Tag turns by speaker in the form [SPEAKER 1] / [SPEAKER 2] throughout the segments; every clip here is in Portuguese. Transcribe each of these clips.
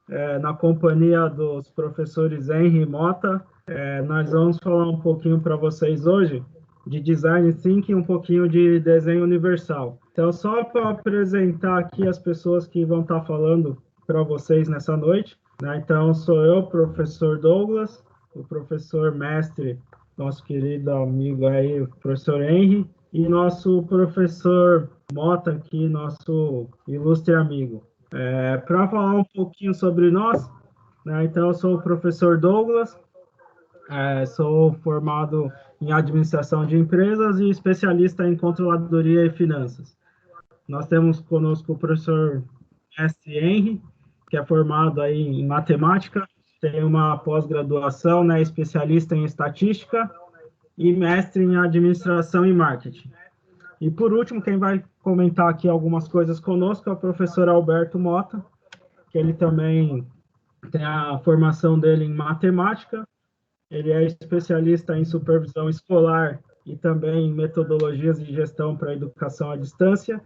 [SPEAKER 1] na companhia dos professores Henry e Mota. Nós vamos falar um pouquinho para vocês hoje de Design Thinking e um pouquinho de desenho universal. Então, só para apresentar aqui as pessoas que vão estar falando para vocês nessa noite, né? Então, sou eu, professor Douglas, o professor mestre, nosso querido amigo aí, o professor Henry, e nosso professor Mota aqui, nosso ilustre amigo. Para falar um pouquinho sobre nós, né? Então, eu sou o professor Douglas, sou formado em administração de empresas e especialista em controladoria e finanças. Nós temos conosco o professor mestre Henry, que é formado aí em matemática, tem uma pós-graduação, né, especialista em estatística e mestre em administração e marketing. E por último, quem vai comentar aqui algumas coisas conosco é o professor Alberto Mota, que ele também tem a formação dele em matemática, ele é especialista em supervisão escolar e também em metodologias de gestão para educação à distância,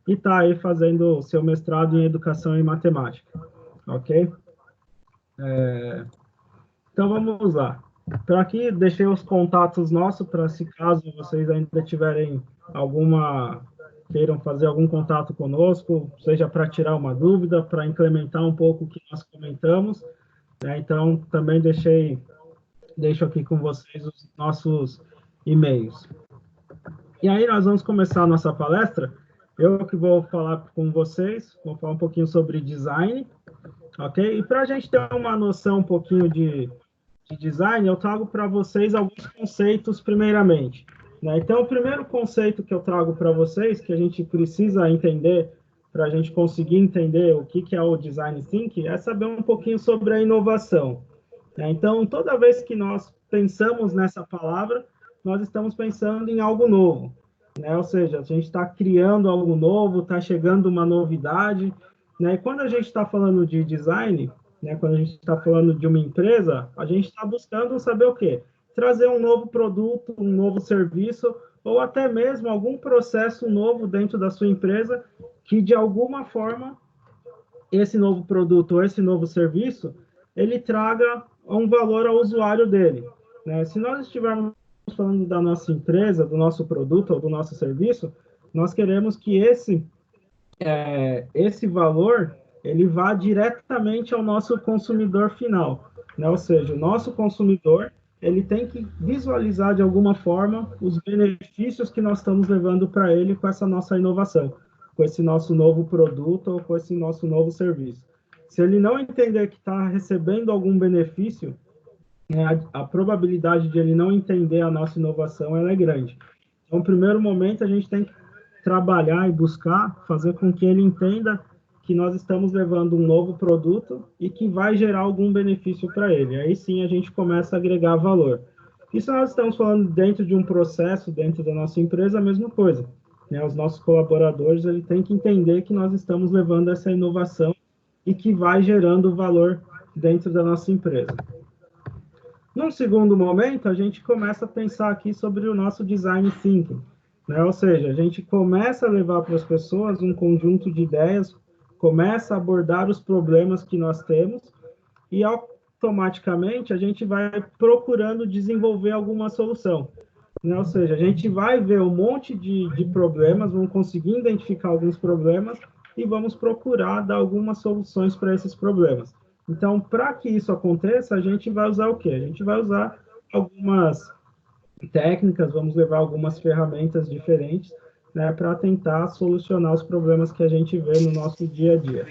[SPEAKER 1] e está aí fazendo o seu mestrado em educação e matemática, ok? Então vamos lá. Para aqui, deixei os contatos nossos, para se caso vocês ainda tiverem queiram fazer algum contato conosco, seja para tirar uma dúvida, para implementar um pouco o que nós comentamos, né? Então, também deixo aqui com vocês os nossos e-mails. E aí nós vamos começar a nossa palestra. Eu que vou falar com vocês, vou falar um pouquinho sobre design, ok? E para a gente ter uma noção um pouquinho de design, eu trago para vocês alguns conceitos primeiramente, né? Então, o primeiro conceito que eu trago para vocês, que a gente precisa entender, para a gente conseguir entender o que é o design thinking, é saber um pouquinho sobre a inovação, né? Então, toda vez que nós pensamos nessa palavra, nós estamos pensando em algo novo, né? Ou seja, a gente está criando algo novo, está chegando uma novidade, né? E quando a gente está falando de design, né, quando a gente está falando de uma empresa, a gente está buscando saber o quê? Trazer um novo produto, um novo serviço, ou até mesmo algum processo novo dentro da sua empresa que, de alguma forma, esse novo produto ou esse novo serviço, ele traga um valor ao usuário dele, né? Se nós estivermos falando da nossa empresa, do nosso produto ou do nosso serviço, nós queremos que esse valor ele vá diretamente ao nosso consumidor final, né? Ou seja, o nosso consumidor ele tem que visualizar de alguma forma os benefícios que nós estamos levando para ele com essa nossa inovação, com esse nosso novo produto ou com esse nosso novo serviço. Se ele não entender que está recebendo algum benefício, né, a probabilidade de ele não entender a nossa inovação ela é grande. Então, no primeiro momento, a gente tem que trabalhar e buscar fazer com que ele entenda que nós estamos levando um novo produto e que vai gerar algum benefício para ele. Aí sim a gente começa a agregar valor. Isso nós estamos falando dentro de um processo, dentro da nossa empresa, a mesma coisa, né? Os nossos colaboradores ele têm que entender que nós estamos levando essa inovação e que vai gerando valor dentro da nossa empresa. Num segundo momento, a gente começa a pensar aqui sobre o nosso design thinking, né? Ou seja, a gente começa a levar para as pessoas um conjunto de ideias, começa a abordar os problemas que nós temos e automaticamente a gente vai procurando desenvolver alguma solução, né? Ou seja, a gente vai ver um monte de problemas, vamos conseguir identificar alguns problemas e vamos procurar dar algumas soluções para esses problemas. Então, para que isso aconteça, a gente vai usar o quê? A gente vai usar algumas técnicas, vamos levar algumas ferramentas diferentes, né, para tentar solucionar os problemas que a gente vê no nosso dia a dia.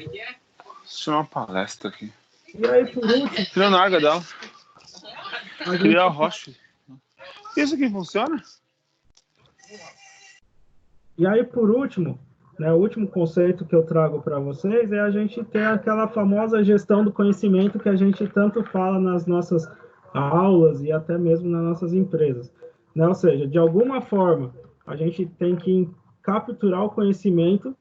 [SPEAKER 2] Isso é uma palestra aqui.
[SPEAKER 1] E aí, por último...
[SPEAKER 2] Tirando a água dela. Criar rocha. Isso aqui funciona?
[SPEAKER 1] E aí, por último, né, o último conceito que eu trago para vocês é a gente ter aquela famosa gestão do conhecimento que a gente tanto fala nas nossas aulas e até mesmo nas nossas empresas, né? Ou seja, de alguma forma, a gente tem que capturar o conhecimento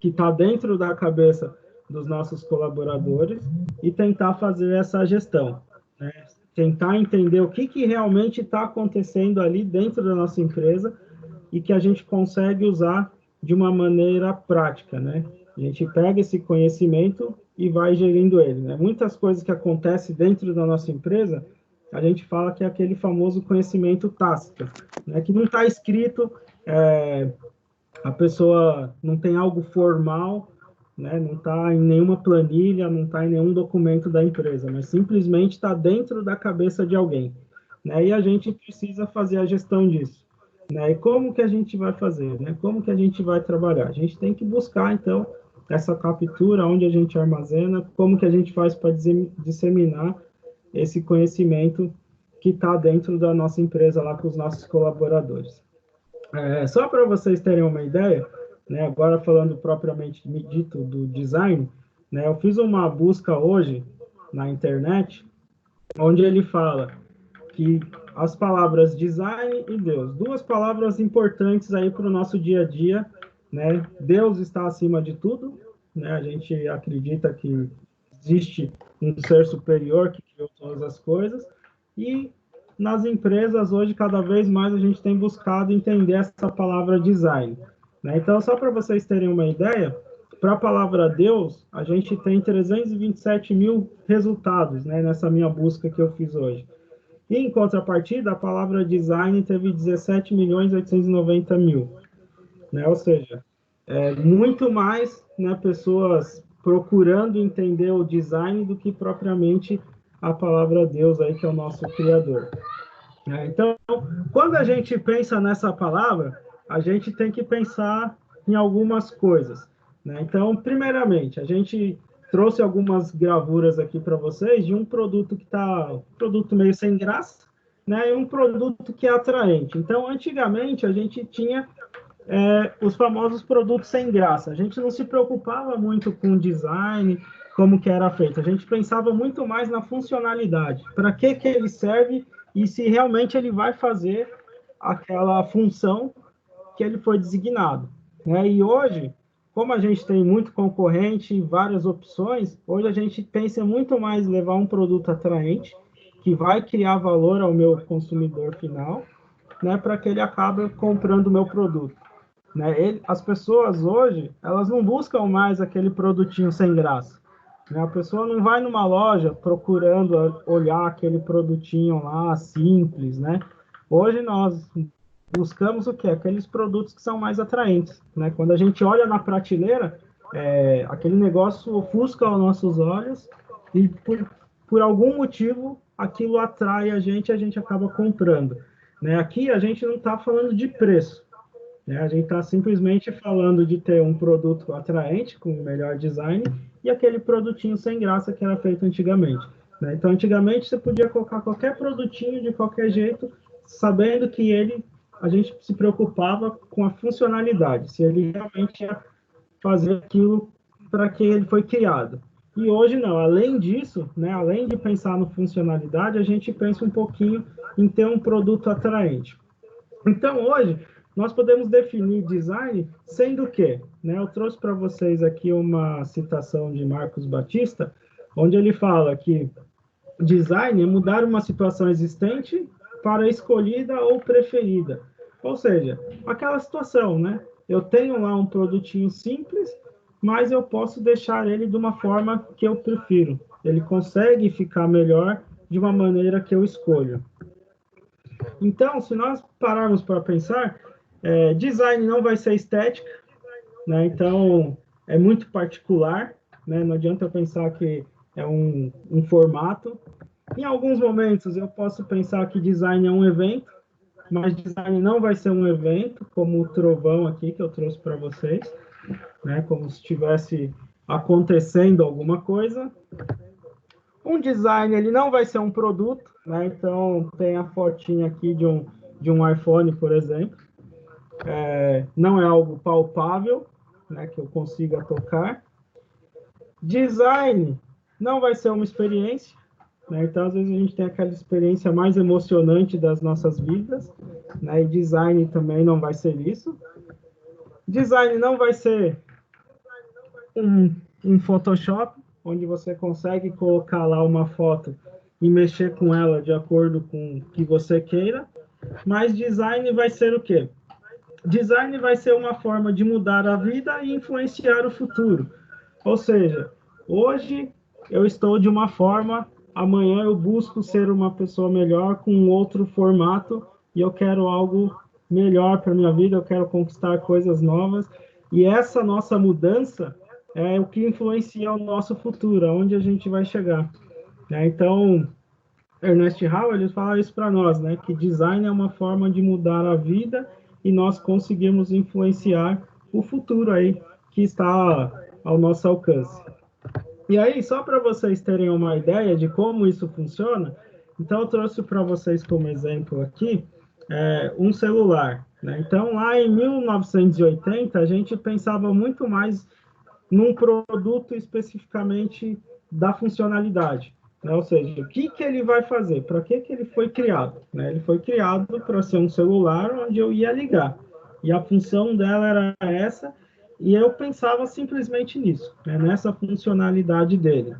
[SPEAKER 1] que está dentro da cabeça dos nossos colaboradores e tentar fazer essa gestão, né? Tentar entender o que realmente está acontecendo ali dentro da nossa empresa e que a gente consegue usar de uma maneira prática, né? A gente pega esse conhecimento e vai gerindo ele, né? Muitas coisas que acontecem dentro da nossa empresa, a gente fala que é aquele famoso conhecimento tácito, né? Que não está escrito, a pessoa não tem algo formal, né? Não está em nenhuma planilha, não está em nenhum documento da empresa, mas simplesmente está dentro da cabeça de alguém, né? E a gente precisa fazer a gestão disso, né? E como que a gente vai fazer, né? Como que a gente vai trabalhar? A gente tem que buscar, então, essa captura, onde a gente armazena, como que a gente faz para disseminar esse conhecimento que está dentro da nossa empresa lá com os nossos colaboradores. Só para vocês terem uma ideia, né, agora falando propriamente dito do design, né, eu fiz uma busca hoje na internet, onde ele fala que as palavras design e Deus, duas palavras importantes aí para o nosso dia a dia, né? Deus está acima de tudo, né? A gente acredita que existe um ser superior que criou todas as coisas, e nas empresas hoje cada vez mais a gente tem buscado entender essa palavra design, né? Então, só para vocês terem uma ideia, para a palavra Deus, a gente tem 327 mil resultados, né, nessa minha busca que eu fiz hoje. E, em contrapartida, a palavra design teve 17 milhões 890 mil, né? Ou seja, muito mais, né, pessoas procurando entender o design do que propriamente a palavra Deus aí, que é o nosso Criador. Então, quando a gente pensa nessa palavra, a gente tem que pensar em algumas coisas, né? Então, primeiramente, a gente trouxe algumas gravuras aqui para vocês de um produto que está produto meio sem graça, né? E um produto que é atraente. Então, antigamente, a gente tinha os famosos produtos sem graça. A gente não se preocupava muito com o design, como que era feito. A gente pensava muito mais na funcionalidade. Para que ele serve e se realmente ele vai fazer aquela função que ele foi designado, né? E hoje, como a gente tem muito concorrente e várias opções, hoje a gente pensa muito mais em levar um produto atraente, que vai criar valor ao meu consumidor final, né, para que ele acabe comprando o meu produto, né? As pessoas hoje, elas não buscam mais aquele produtinho sem graça, né? A pessoa não vai numa loja procurando olhar aquele produtinho lá simples, né? Hoje nós buscamos o quê? Aqueles produtos que são mais atraentes, né? Quando a gente olha na prateleira, aquele negócio ofusca os nossos olhos e por algum motivo aquilo atrai a gente acaba comprando, né? Aqui a gente não está falando de preço, né? A gente está simplesmente falando de ter um produto atraente, com melhor design, e aquele produtinho sem graça que era feito antigamente, né? Então, antigamente, você podia colocar qualquer produtinho de qualquer jeito, sabendo que a gente se preocupava com a funcionalidade, se ele realmente ia fazer aquilo para que ele foi criado. E hoje não, além disso, né, além de pensar no funcionalidade, a gente pensa um pouquinho em ter um produto atraente. Então, hoje, nós podemos definir design sendo o quê? Né? Eu trouxe para vocês aqui uma citação de Marcos Batista, onde ele fala que design é mudar uma situação existente para escolhida ou preferida. Ou seja, aquela situação, né? Eu tenho lá um produtinho simples, mas eu posso deixar ele de uma forma que eu prefiro. Ele consegue ficar melhor de uma maneira que eu escolho. Então, se nós pararmos para pensar, design não vai ser estética, né? Então, é muito particular, né? Não adianta eu pensar que é um formato. Em alguns momentos, eu posso pensar que design é um evento, mas design não vai ser um evento, como o trovão aqui que eu trouxe para vocês, né? Como se estivesse acontecendo alguma coisa. Um design, ele não vai ser um produto, né? Então, tem a fotinha aqui de um iPhone, por exemplo. Não é algo palpável, né? Que eu consiga tocar. Design não vai ser uma experiência, né? Então, às vezes, a gente tem aquela experiência mais emocionante das nossas vidas, né? E design também não vai ser isso. Design não vai ser um Photoshop, onde você consegue colocar lá uma foto e mexer com ela de acordo com o que você queira, mas design vai ser o quê? Design vai ser uma forma de mudar a vida e influenciar o futuro. Ou seja, Hoje eu estou de uma forma, amanhã eu busco ser uma pessoa melhor com um outro formato e eu quero algo melhor para minha vida, eu quero conquistar coisas novas. E essa nossa mudança é o que influencia o nosso futuro, aonde a gente vai chegar, né? Então, Ernest Howard ele fala isso para nós, né? Que design é uma forma de mudar a vida e nós conseguimos influenciar o futuro aí que está ao nosso alcance. E aí, só para vocês terem uma ideia de como isso funciona, então eu trouxe para vocês como exemplo aqui um celular, né? Então, lá em 1980, a gente pensava muito mais num produto especificamente da funcionalidade, né? Ou seja, o que que ele vai fazer, para que que ele foi criado, né? Ele foi criado para ser um celular onde eu ia ligar, e a função dela era essa, e eu pensava simplesmente nisso, né? Nessa funcionalidade dele.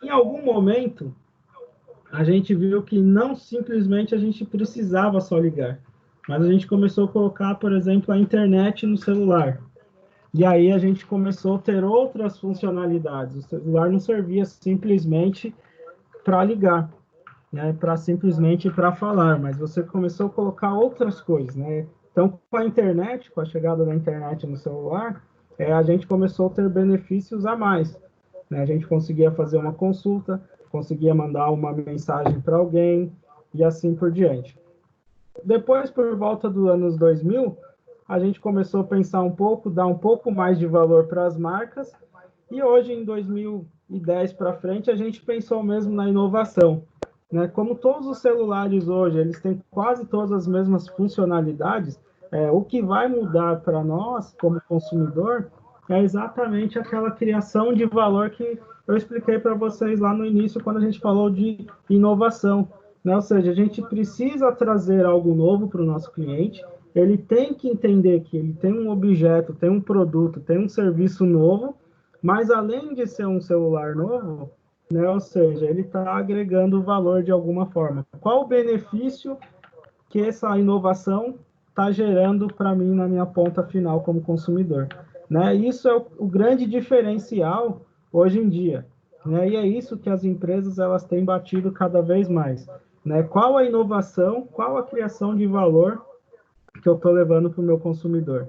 [SPEAKER 1] Em algum momento, a gente viu que não simplesmente a gente precisava só ligar, mas a gente começou a colocar, por exemplo, a internet no celular. E aí a gente começou a ter outras funcionalidades. O celular não servia simplesmente para ligar, né, para simplesmente para falar, mas você começou a colocar outras coisas, né? Então, com a internet, com a chegada da internet no celular, a gente começou a ter benefícios a mais, né? A gente conseguia fazer uma consulta, conseguia mandar uma mensagem para alguém e assim por diante. Depois, por volta dos anos 2000, a gente começou a pensar um pouco, dar um pouco mais de valor para as marcas, e hoje, em 2010 para frente, a gente pensou mesmo na inovação, né? Como todos os celulares hoje, eles têm quase todas as mesmas funcionalidades, o que vai mudar para nós, como consumidor, é exatamente aquela criação de valor que eu expliquei para vocês lá no início, quando a gente falou de inovação, né? Ou seja, a gente precisa trazer algo novo para o nosso cliente, ele tem que entender que ele tem um objeto, tem um produto, tem um serviço novo, mas além de ser um celular novo, né, ou seja, ele está agregando valor de alguma forma. Qual o benefício que essa inovação está gerando para mim na minha ponta final como consumidor? Né? Isso é o grande diferencial hoje em dia. Né? E é isso que as empresas elas têm batido cada vez mais. Né? Qual a inovação, qual a criação de valor que eu estou levando para o meu consumidor?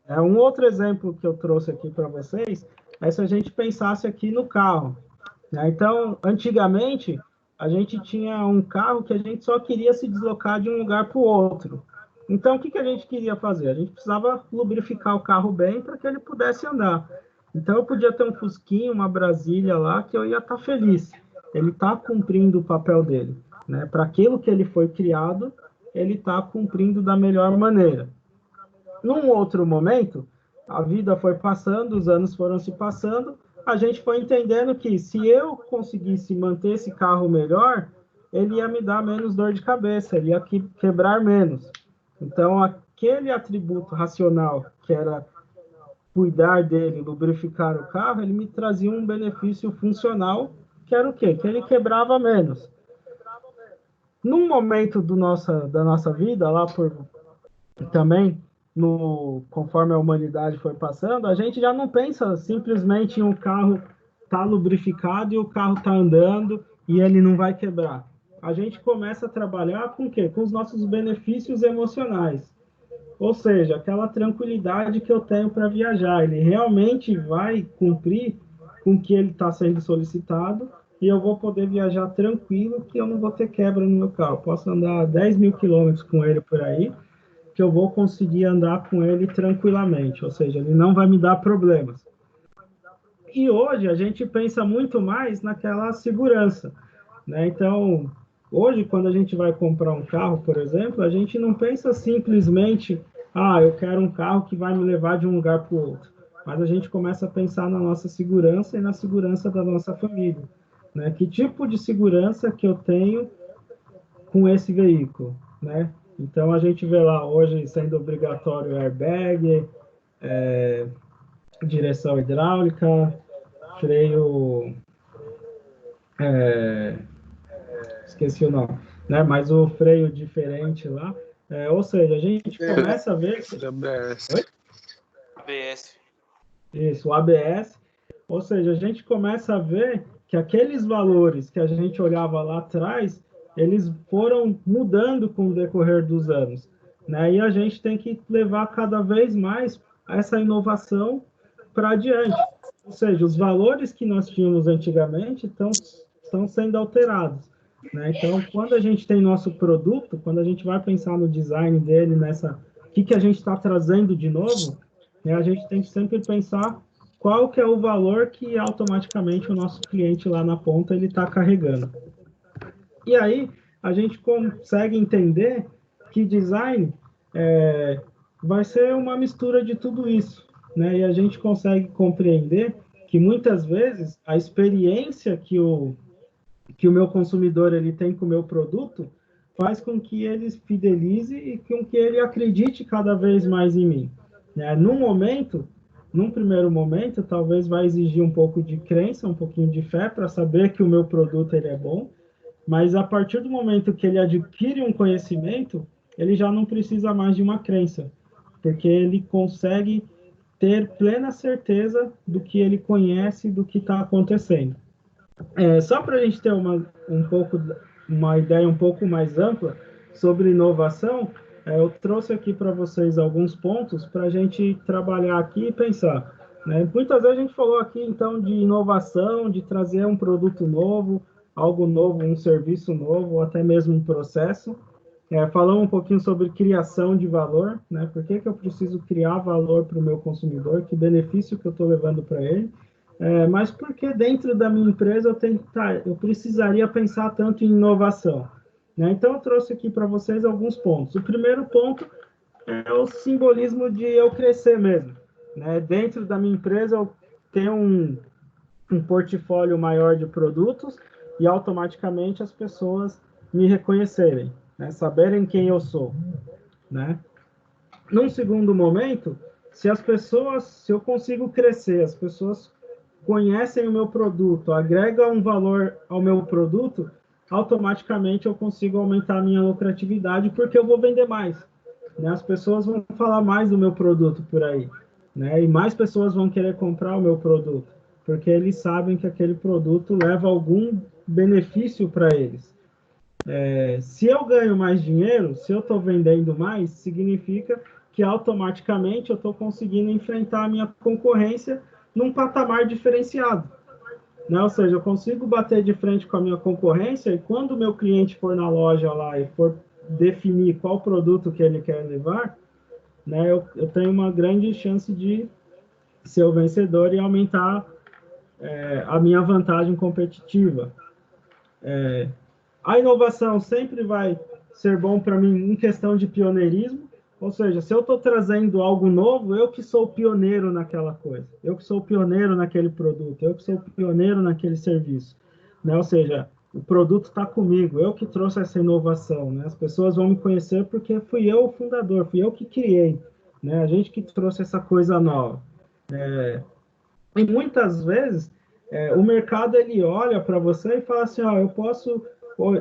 [SPEAKER 1] Um outro exemplo que eu trouxe aqui para vocês é se a gente pensasse aqui no carro, né? Então, antigamente, a gente tinha um carro que a gente só queria se deslocar de um lugar para o outro. Então, o que que a gente queria fazer? A gente precisava lubrificar o carro bem para que ele pudesse andar. Então, eu podia ter um Fusquinha, uma Brasília lá, que eu ia estar feliz. Ele está cumprindo o papel dele, né? Para aquilo que ele foi criado, ele está cumprindo da melhor maneira. Num outro momento, a vida foi passando, os anos foram se passando, a gente foi entendendo que se eu conseguisse manter esse carro melhor, ele ia me dar menos dor de cabeça, ele ia quebrar menos. Então, aquele atributo racional, que era cuidar dele, lubrificar o carro, ele me trazia um benefício funcional, que era o quê? Que ele quebrava menos. Num momento da nossa vida, lá por também, conforme a humanidade foi passando, a gente já não pensa simplesmente em um carro tá lubrificado e o carro tá andando e ele não vai quebrar. A gente começa a trabalhar com o quê? Com os nossos benefícios emocionais. Ou seja, aquela tranquilidade que eu tenho para viajar. Ele realmente vai cumprir com o que ele está sendo solicitado e eu vou poder viajar tranquilo, que eu não vou ter quebra no meu carro. Posso andar 10 mil quilômetros com ele por aí, que eu vou conseguir andar com ele tranquilamente, ou seja, ele não vai me dar problemas. E hoje a gente pensa muito mais naquela segurança, né? Então, hoje quando a gente vai comprar um carro, por exemplo, a gente não pensa simplesmente, eu quero um carro que vai me levar de um lugar para o outro, mas a gente começa a pensar na nossa segurança e na segurança da nossa família, né? Que tipo de segurança que eu tenho com esse veículo, né? Então a gente vê lá hoje sendo obrigatório airbag, direção hidráulica, freio, esqueci o nome, né? Mas o freio diferente lá, ou seja, a gente começa a ver.
[SPEAKER 2] ABS.
[SPEAKER 1] Oi?
[SPEAKER 3] ABS.
[SPEAKER 1] Isso, o ABS. Ou seja, a gente começa a ver que aqueles valores que a gente olhava lá atrás, eles foram mudando com o decorrer dos anos, né? E a gente tem que levar cada vez mais essa inovação para adiante. Ou seja, os valores que nós tínhamos antigamente estão sendo alterados, né? Então, quando a gente tem nosso produto, quando a gente vai pensar no design dele, o que a gente está trazendo de novo, né, a gente tem que sempre pensar qual que é o valor que automaticamente o nosso cliente lá na ponta ele está carregando. E aí a gente consegue entender que design vai ser uma mistura de tudo isso, né? E a gente consegue compreender que muitas vezes a experiência que o meu consumidor ele tem com o meu produto faz com que ele fidelize e com que ele acredite cada vez mais em mim, né? Num primeiro momento, talvez vai exigir um pouco de crença, um pouquinho de fé para saber que o meu produto ele é bom, mas a partir do momento que ele adquire um conhecimento, ele já não precisa mais de uma crença, porque ele consegue ter plena certeza do que ele conhece, do que está acontecendo. Só para a gente ter uma ideia um pouco mais ampla sobre inovação, eu trouxe aqui para vocês alguns pontos para a gente trabalhar aqui e pensar, né? Muitas vezes a gente falou aqui, então, de inovação, de trazer um produto novo, algo novo, um serviço novo, ou até mesmo um processo. Falamos um pouquinho sobre criação de valor, né? Por que eu preciso criar valor para o meu consumidor? Que benefício que eu estou levando para ele? Mas porque dentro da minha empresa eu precisaria pensar tanto em inovação, né? Então eu trouxe aqui para vocês alguns pontos. O primeiro ponto é o simbolismo de eu crescer mesmo, né? Dentro da minha empresa eu tenho um portfólio maior de produtos e automaticamente as pessoas me reconhecerem, né? Saberem quem eu sou, né? Num segundo momento, se eu consigo crescer, as pessoas conhecem o meu produto, agregam um valor ao meu produto, automaticamente eu consigo aumentar a minha lucratividade porque eu vou vender mais, né? As pessoas vão falar mais do meu produto por aí, né? E mais pessoas vão querer comprar o meu produto, porque eles sabem que aquele produto leva algum benefício para eles. Se eu ganho mais dinheiro, se eu estou vendendo mais, significa que automaticamente eu estou conseguindo enfrentar a minha concorrência num patamar diferenciado, né? Ou seja, eu consigo bater de frente com a minha concorrência e quando o meu cliente for na loja lá e for definir qual produto que ele quer levar, né, eu tenho uma grande chance de ser o vencedor e aumentar a minha vantagem competitiva. A inovação sempre vai ser bom para mim em questão de pioneirismo, ou seja, se eu estou trazendo algo novo, eu que sou pioneiro naquela coisa, eu que sou pioneiro naquele produto, eu que sou pioneiro naquele serviço, né? Ou seja, o produto está comigo, eu que trouxe essa inovação, né? As pessoas vão me conhecer porque fui eu o fundador, fui eu que criei, né? A gente que trouxe essa coisa nova. E muitas vezes o mercado ele olha para você e fala assim, ó, eu posso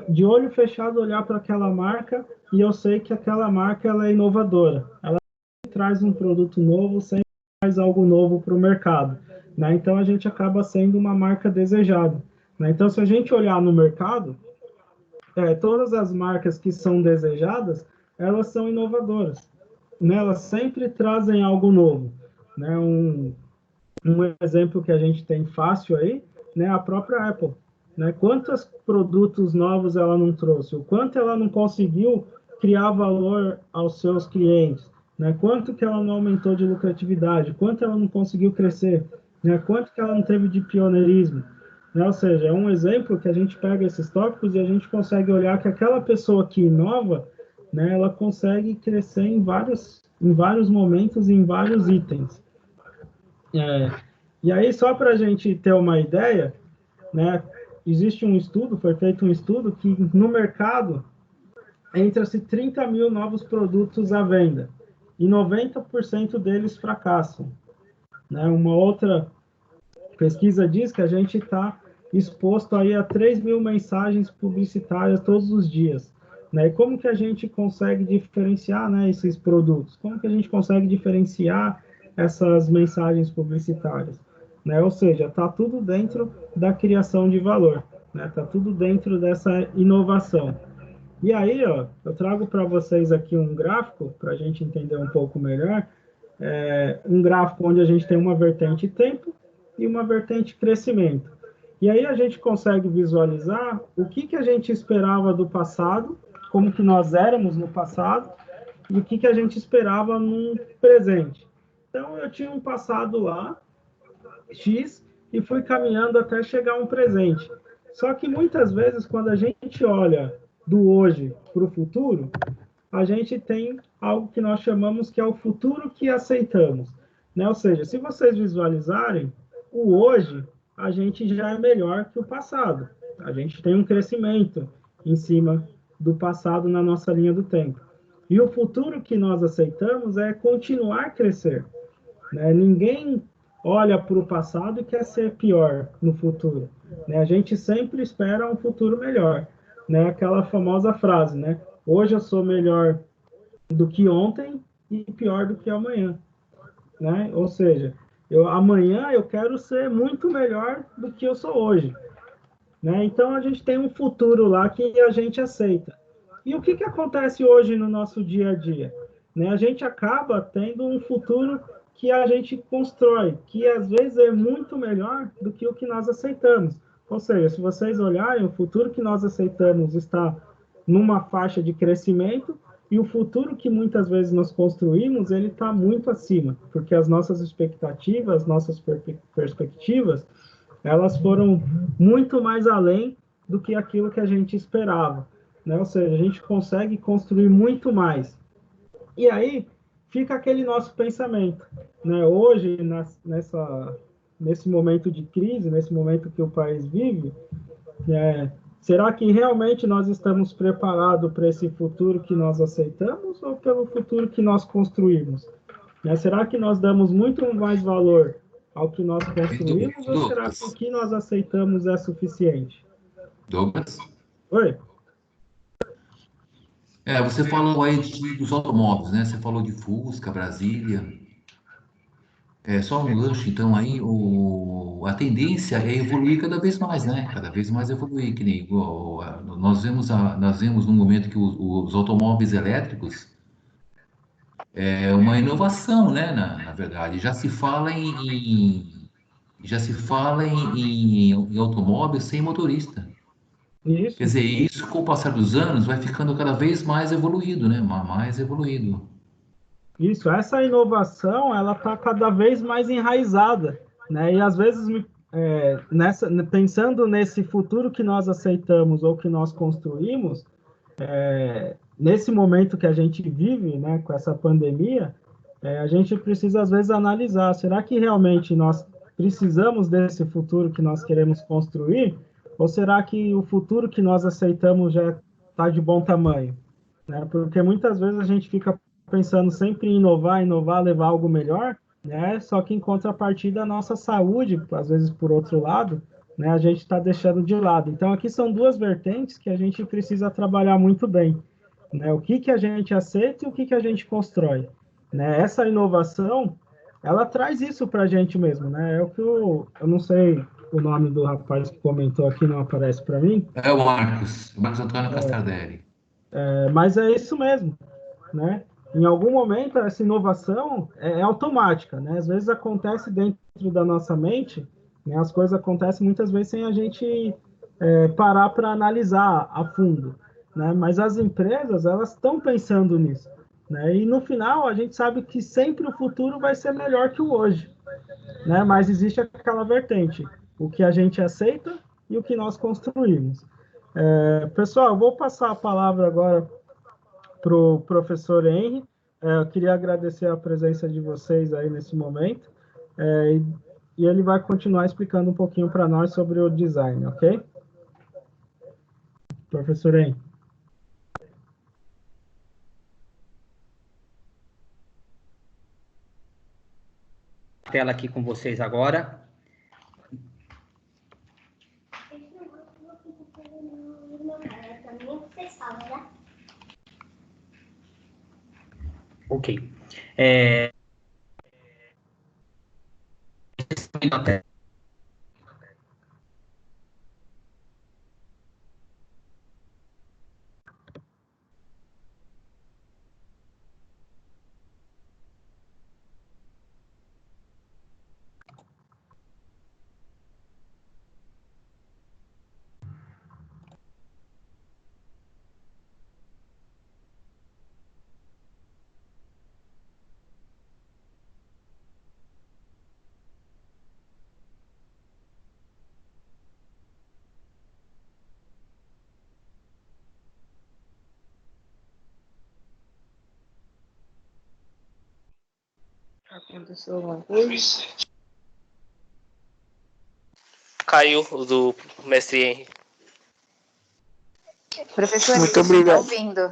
[SPEAKER 1] de olho fechado olhar para aquela marca e eu sei que aquela marca ela é inovadora, ela traz um produto novo, sempre traz algo novo para o mercado, né? Então a gente acaba sendo uma marca desejada, né? Então se a gente olhar no mercado, todas as marcas que são desejadas, elas são inovadoras, né? Elas sempre trazem algo novo, né? Um exemplo que a gente tem fácil aí, né, a própria Apple, né? Quantos produtos novos ela não trouxe? O quanto ela não conseguiu criar valor aos seus clientes, né? Quanto que ela não aumentou de lucratividade? Quanto ela não conseguiu crescer? Né? Quanto que ela não teve de pioneirismo? Né? Ou seja, é um exemplo que a gente pega esses tópicos e a gente consegue olhar que aquela pessoa que inova, né, ela consegue crescer em vários momentos, em vários itens. E aí, só para a gente ter uma ideia, né, existe um estudo, foi feito um estudo que no mercado entra-se 30 mil novos produtos à venda e 90% deles fracassam, né? Uma outra pesquisa diz que a gente está exposto aí a 3 mil mensagens publicitárias todos os dias, né? E como que a gente consegue diferenciar, né, esses produtos? Como que a gente consegue diferenciar essas mensagens publicitárias? né? Ou seja, está tudo dentro da criação de valor, né? Está tudo dentro dessa inovação. E aí, ó, eu trago para vocês aqui um gráfico para a gente entender um pouco melhor. Um gráfico onde a gente tem uma vertente tempo e uma vertente crescimento. E aí a gente consegue visualizar o que a gente esperava do passado, como que nós éramos no passado, e o que a gente esperava no presente. Então, eu tinha um passado lá, X, e fui caminhando até chegar a um presente. Só que muitas vezes, quando a gente olha do hoje para o futuro, a gente tem algo que nós chamamos que é o futuro que aceitamos. Né? Ou seja, se vocês visualizarem, o hoje, a gente já é melhor que o passado. A gente tem um crescimento em cima do passado na nossa linha do tempo. E o futuro que nós aceitamos é continuar a crescer. Né? Ninguém olha para o passado e quer ser pior no futuro. Né? A gente sempre espera um futuro melhor. Né? Aquela famosa frase, né? Hoje eu sou melhor do que ontem e pior do que amanhã. Né? Ou seja, amanhã eu quero ser muito melhor do que eu sou hoje. Né? Então a gente tem um futuro lá que a gente aceita. E o que acontece hoje no nosso dia a dia? Né? A gente acaba tendo um futuro que a gente constrói, que às vezes é muito melhor do que o que nós aceitamos. Ou seja, se vocês olharem, o futuro que nós aceitamos está numa faixa de crescimento e o futuro que muitas vezes nós construímos, ele está muito acima, porque as nossas expectativas, nossas perspectivas, elas foram muito mais além do que aquilo que a gente esperava. Né? Ou seja, a gente consegue construir muito mais. E aí fica aquele nosso pensamento. Né? Hoje, nesse momento de crise, nesse momento que o país vive, será que realmente nós estamos preparados para esse futuro que nós aceitamos ou pelo futuro que nós construímos? Né? Será que nós damos muito mais valor ao que nós construímos ou será que o que nós aceitamos é suficiente?
[SPEAKER 3] Douglas?
[SPEAKER 1] Oi?
[SPEAKER 3] Você falou aí dos automóveis, né? Você falou de Fusca, Brasília. Só um gancho, então, aí, a tendência é evoluir cada vez mais, né? Cada vez mais evoluir, que nem igual, nós vemos no momento que os automóveis elétricos é uma inovação, né? Na verdade, já se fala em automóvel sem motorista. Quer
[SPEAKER 1] Isso.
[SPEAKER 3] dizer, isso com o passar dos anos vai ficando cada vez mais evoluído, né? Mais evoluído.
[SPEAKER 1] Isso, essa inovação, ela está cada vez mais enraizada, né? E às vezes, pensando nesse futuro que nós aceitamos ou que nós construímos, nesse momento que a gente vive, né, com essa pandemia, a gente precisa às vezes analisar, será que realmente nós precisamos desse futuro que nós queremos construir? Ou será que o futuro que nós aceitamos já está de bom tamanho? Né? Porque muitas vezes a gente fica pensando sempre em inovar, levar algo melhor, né? Só que em contrapartida a nossa saúde, às vezes por outro lado, né, a gente está deixando de lado. Então aqui são duas vertentes que a gente precisa trabalhar muito bem, né? O que a gente aceita e o que a gente constrói, né? Essa inovação, ela traz isso para a gente mesmo, né? É o que eu não sei o nome do rapaz que comentou aqui, não aparece para mim,
[SPEAKER 3] É o Marcos Antônio Castardelli.
[SPEAKER 1] mas é isso mesmo, né? Em algum momento, essa inovação é automática, né? Às vezes acontece dentro da nossa mente, né? As coisas acontecem muitas vezes sem a gente parar para analisar a fundo, né? Mas as empresas, elas estão pensando nisso, né? E no final, a gente sabe que sempre o futuro vai ser melhor que o hoje, né? Mas existe aquela vertente, o que a gente aceita e o que nós construímos. Pessoal, eu vou passar a palavra agora para o professor Henry. Eu queria agradecer a presença de vocês aí nesse momento. E ele vai continuar explicando um pouquinho para nós sobre o design, ok? Professor Henry.
[SPEAKER 4] Tela aqui com vocês agora. Ok.
[SPEAKER 5] Aconteceu alguma coisa?
[SPEAKER 6] Caiu o do mestre Henry.
[SPEAKER 5] Professor,
[SPEAKER 2] Muito
[SPEAKER 5] a gente não tá
[SPEAKER 2] obrigado.
[SPEAKER 5] ouvindo.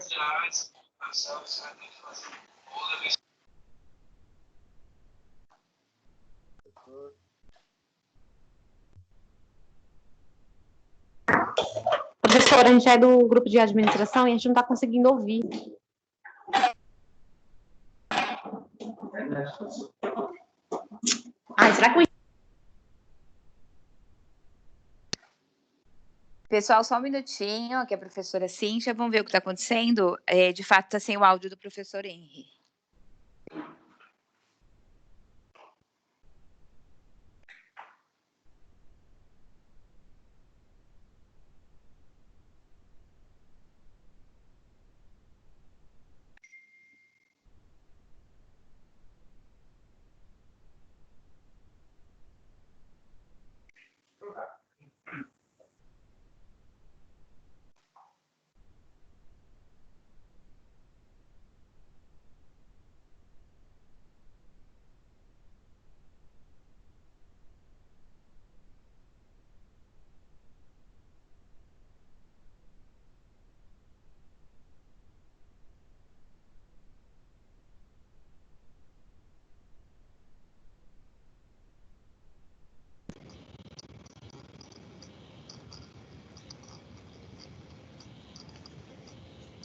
[SPEAKER 7] Professor, a gente é do grupo de administração e a gente não está conseguindo ouvir. Será que
[SPEAKER 5] Pessoal, só um minutinho, aqui é a professora Cíntia, vamos ver o que está acontecendo. De fato, está sem o áudio do professor Henry.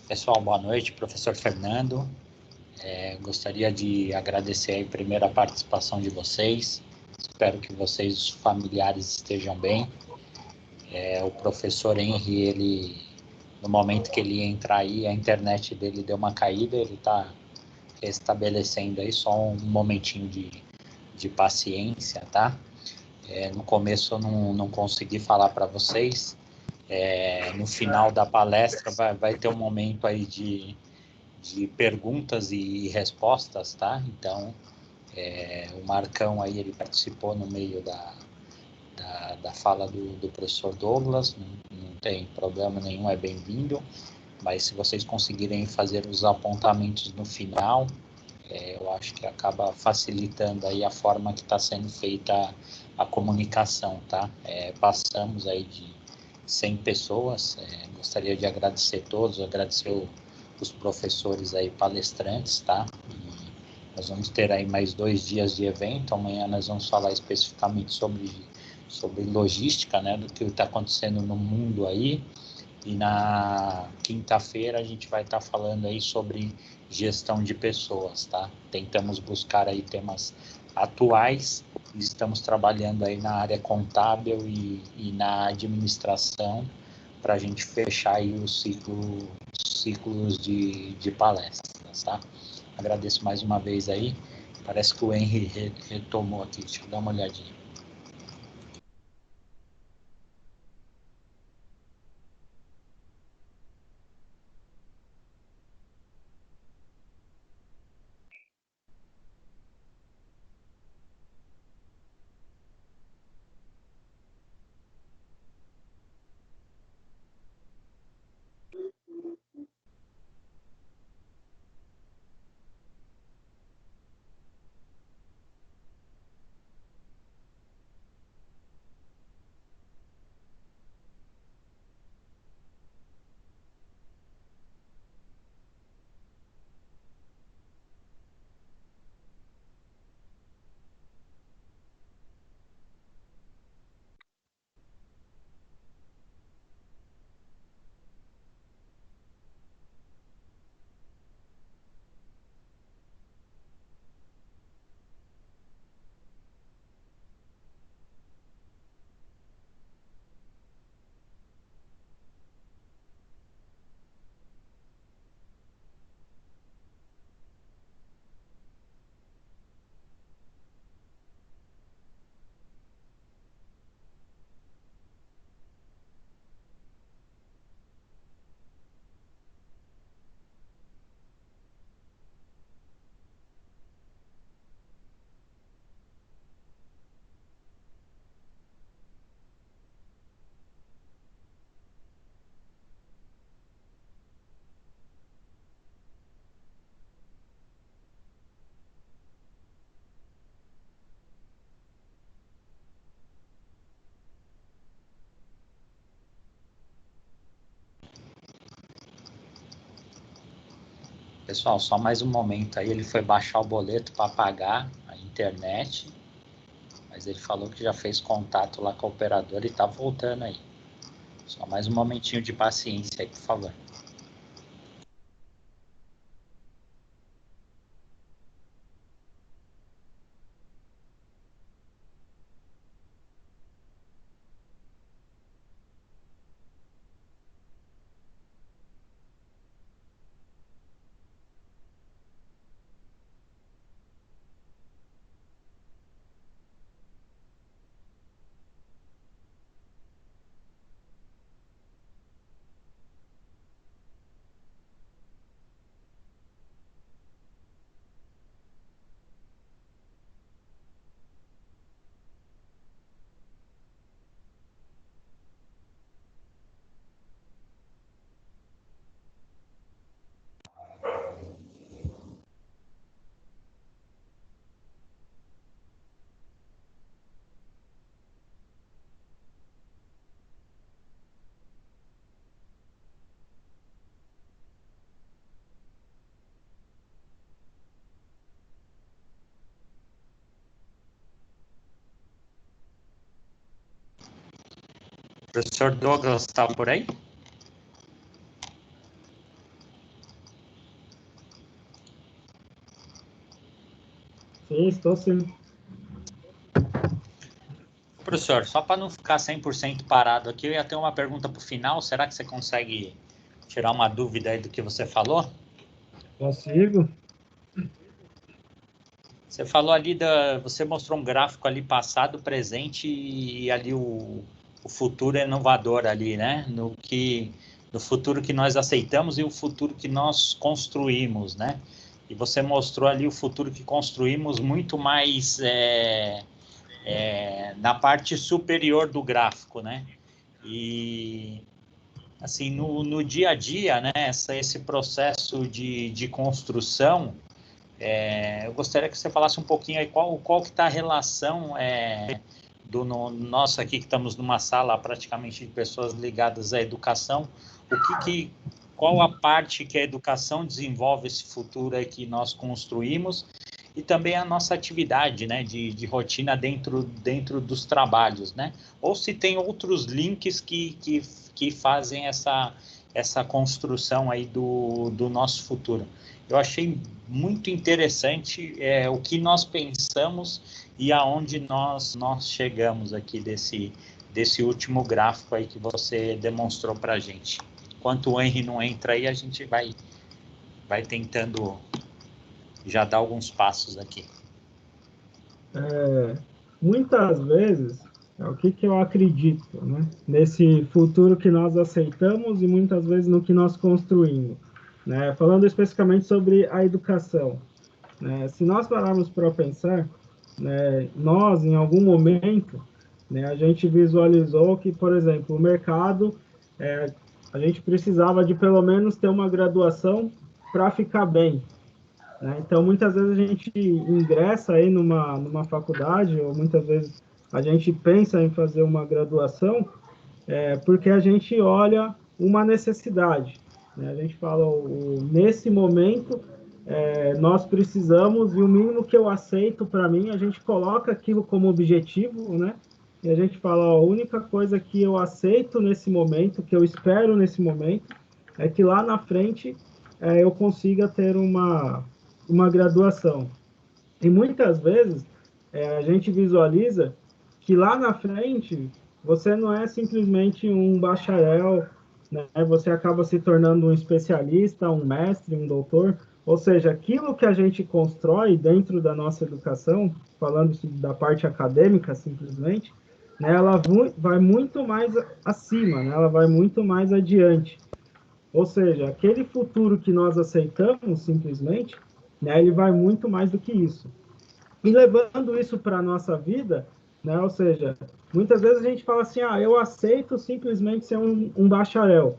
[SPEAKER 8] Pessoal, boa noite, professor Fernando. Gostaria de agradecer aí primeiro a participação de vocês. Espero que vocês, os familiares, estejam bem. O professor Henry, ele, no momento que ele ia entrar aí, a internet dele deu uma caída, ele está restabelecendo aí, só um momentinho de paciência, tá? No começo eu não consegui falar para vocês. No final da palestra vai ter um momento aí de perguntas e respostas, tá? Então, o Marcão aí, ele participou no meio da fala do professor Douglas, não tem problema nenhum, é bem-vindo, mas se vocês conseguirem fazer os apontamentos no final, eu acho que acaba facilitando aí a forma que está sendo feita a comunicação, tá? Passamos aí de 100 pessoas, gostaria de agradecer todos, agradecer os professores aí palestrantes, tá? E nós vamos ter aí mais 2 dias de evento, amanhã nós vamos falar especificamente sobre logística, né, do que está acontecendo no mundo aí, e na quinta-feira a gente vai estar falando aí sobre gestão de pessoas, tá? Tentamos buscar aí temas atuais, estamos trabalhando aí na área contábil e na administração para a gente fechar aí os ciclos de palestras, tá? Agradeço mais uma vez aí, parece que o Henry retomou aqui, deixa eu dar uma olhadinha. Pessoal, só mais um momento aí, ele foi baixar o boleto para pagar a internet, mas ele falou que já fez contato lá com a operadora e tá voltando aí. Só mais um momentinho de paciência aí, por favor. Professor Douglas, está por aí?
[SPEAKER 1] Sim, estou sim.
[SPEAKER 8] Professor, só para não ficar 100% parado aqui, eu ia ter uma pergunta para o final. Será que você consegue tirar uma dúvida aí do que você falou?
[SPEAKER 1] Consigo.
[SPEAKER 8] Você falou ali, você mostrou um gráfico ali passado, presente e ali o futuro é inovador ali, né? No futuro que nós aceitamos e o futuro que nós construímos, né? E você mostrou ali o futuro que construímos muito mais na parte superior do gráfico, né? E assim, no dia a dia, né? Esse processo de construção, eu gostaria que você falasse um pouquinho aí qual que está a relação nosso aqui, que estamos numa sala praticamente de pessoas ligadas à educação, qual a parte que a educação desenvolve esse futuro aí que nós construímos e também a nossa atividade, né, de rotina dentro dos trabalhos, né? Ou se tem outros links que fazem essa construção aí do nosso futuro. Eu achei muito interessante o que nós pensamos e aonde nós chegamos aqui desse último gráfico aí que você demonstrou para a gente. Enquanto o Henry não entra aí, a gente vai tentando já dar alguns passos aqui.
[SPEAKER 1] Muitas vezes, o que eu acredito, né? Nesse futuro que nós aceitamos e muitas vezes no que nós construímos. Né? Falando especificamente sobre a educação. Né? Se nós pararmos para pensar, né, nós, em algum momento, né, a gente visualizou que, por exemplo, o mercado, a gente precisava de pelo menos ter uma graduação para ficar bem. Né? Então, muitas vezes a gente ingressa aí numa faculdade, ou muitas vezes a gente pensa em fazer uma graduação, porque a gente olha uma necessidade. Né? A gente fala, nesse momento, nós precisamos, e o mínimo que eu aceito para mim, a gente coloca aquilo como objetivo, né? E a gente fala, a única coisa que eu aceito nesse momento, que eu espero nesse momento, é que lá na frente eu consiga ter uma graduação. E muitas vezes a gente visualiza que lá na frente você não é simplesmente um bacharel, né? Você acaba se tornando um especialista, um mestre, um doutor. Ou seja, aquilo que a gente constrói dentro da nossa educação, falando da parte acadêmica simplesmente, né, ela vai muito mais acima, né? Ela vai muito mais adiante. Ou seja, aquele futuro que nós aceitamos simplesmente, né, ele vai muito mais do que isso. E levando isso para a nossa vida, né, ou seja, muitas vezes a gente fala assim, eu aceito simplesmente ser um bacharel.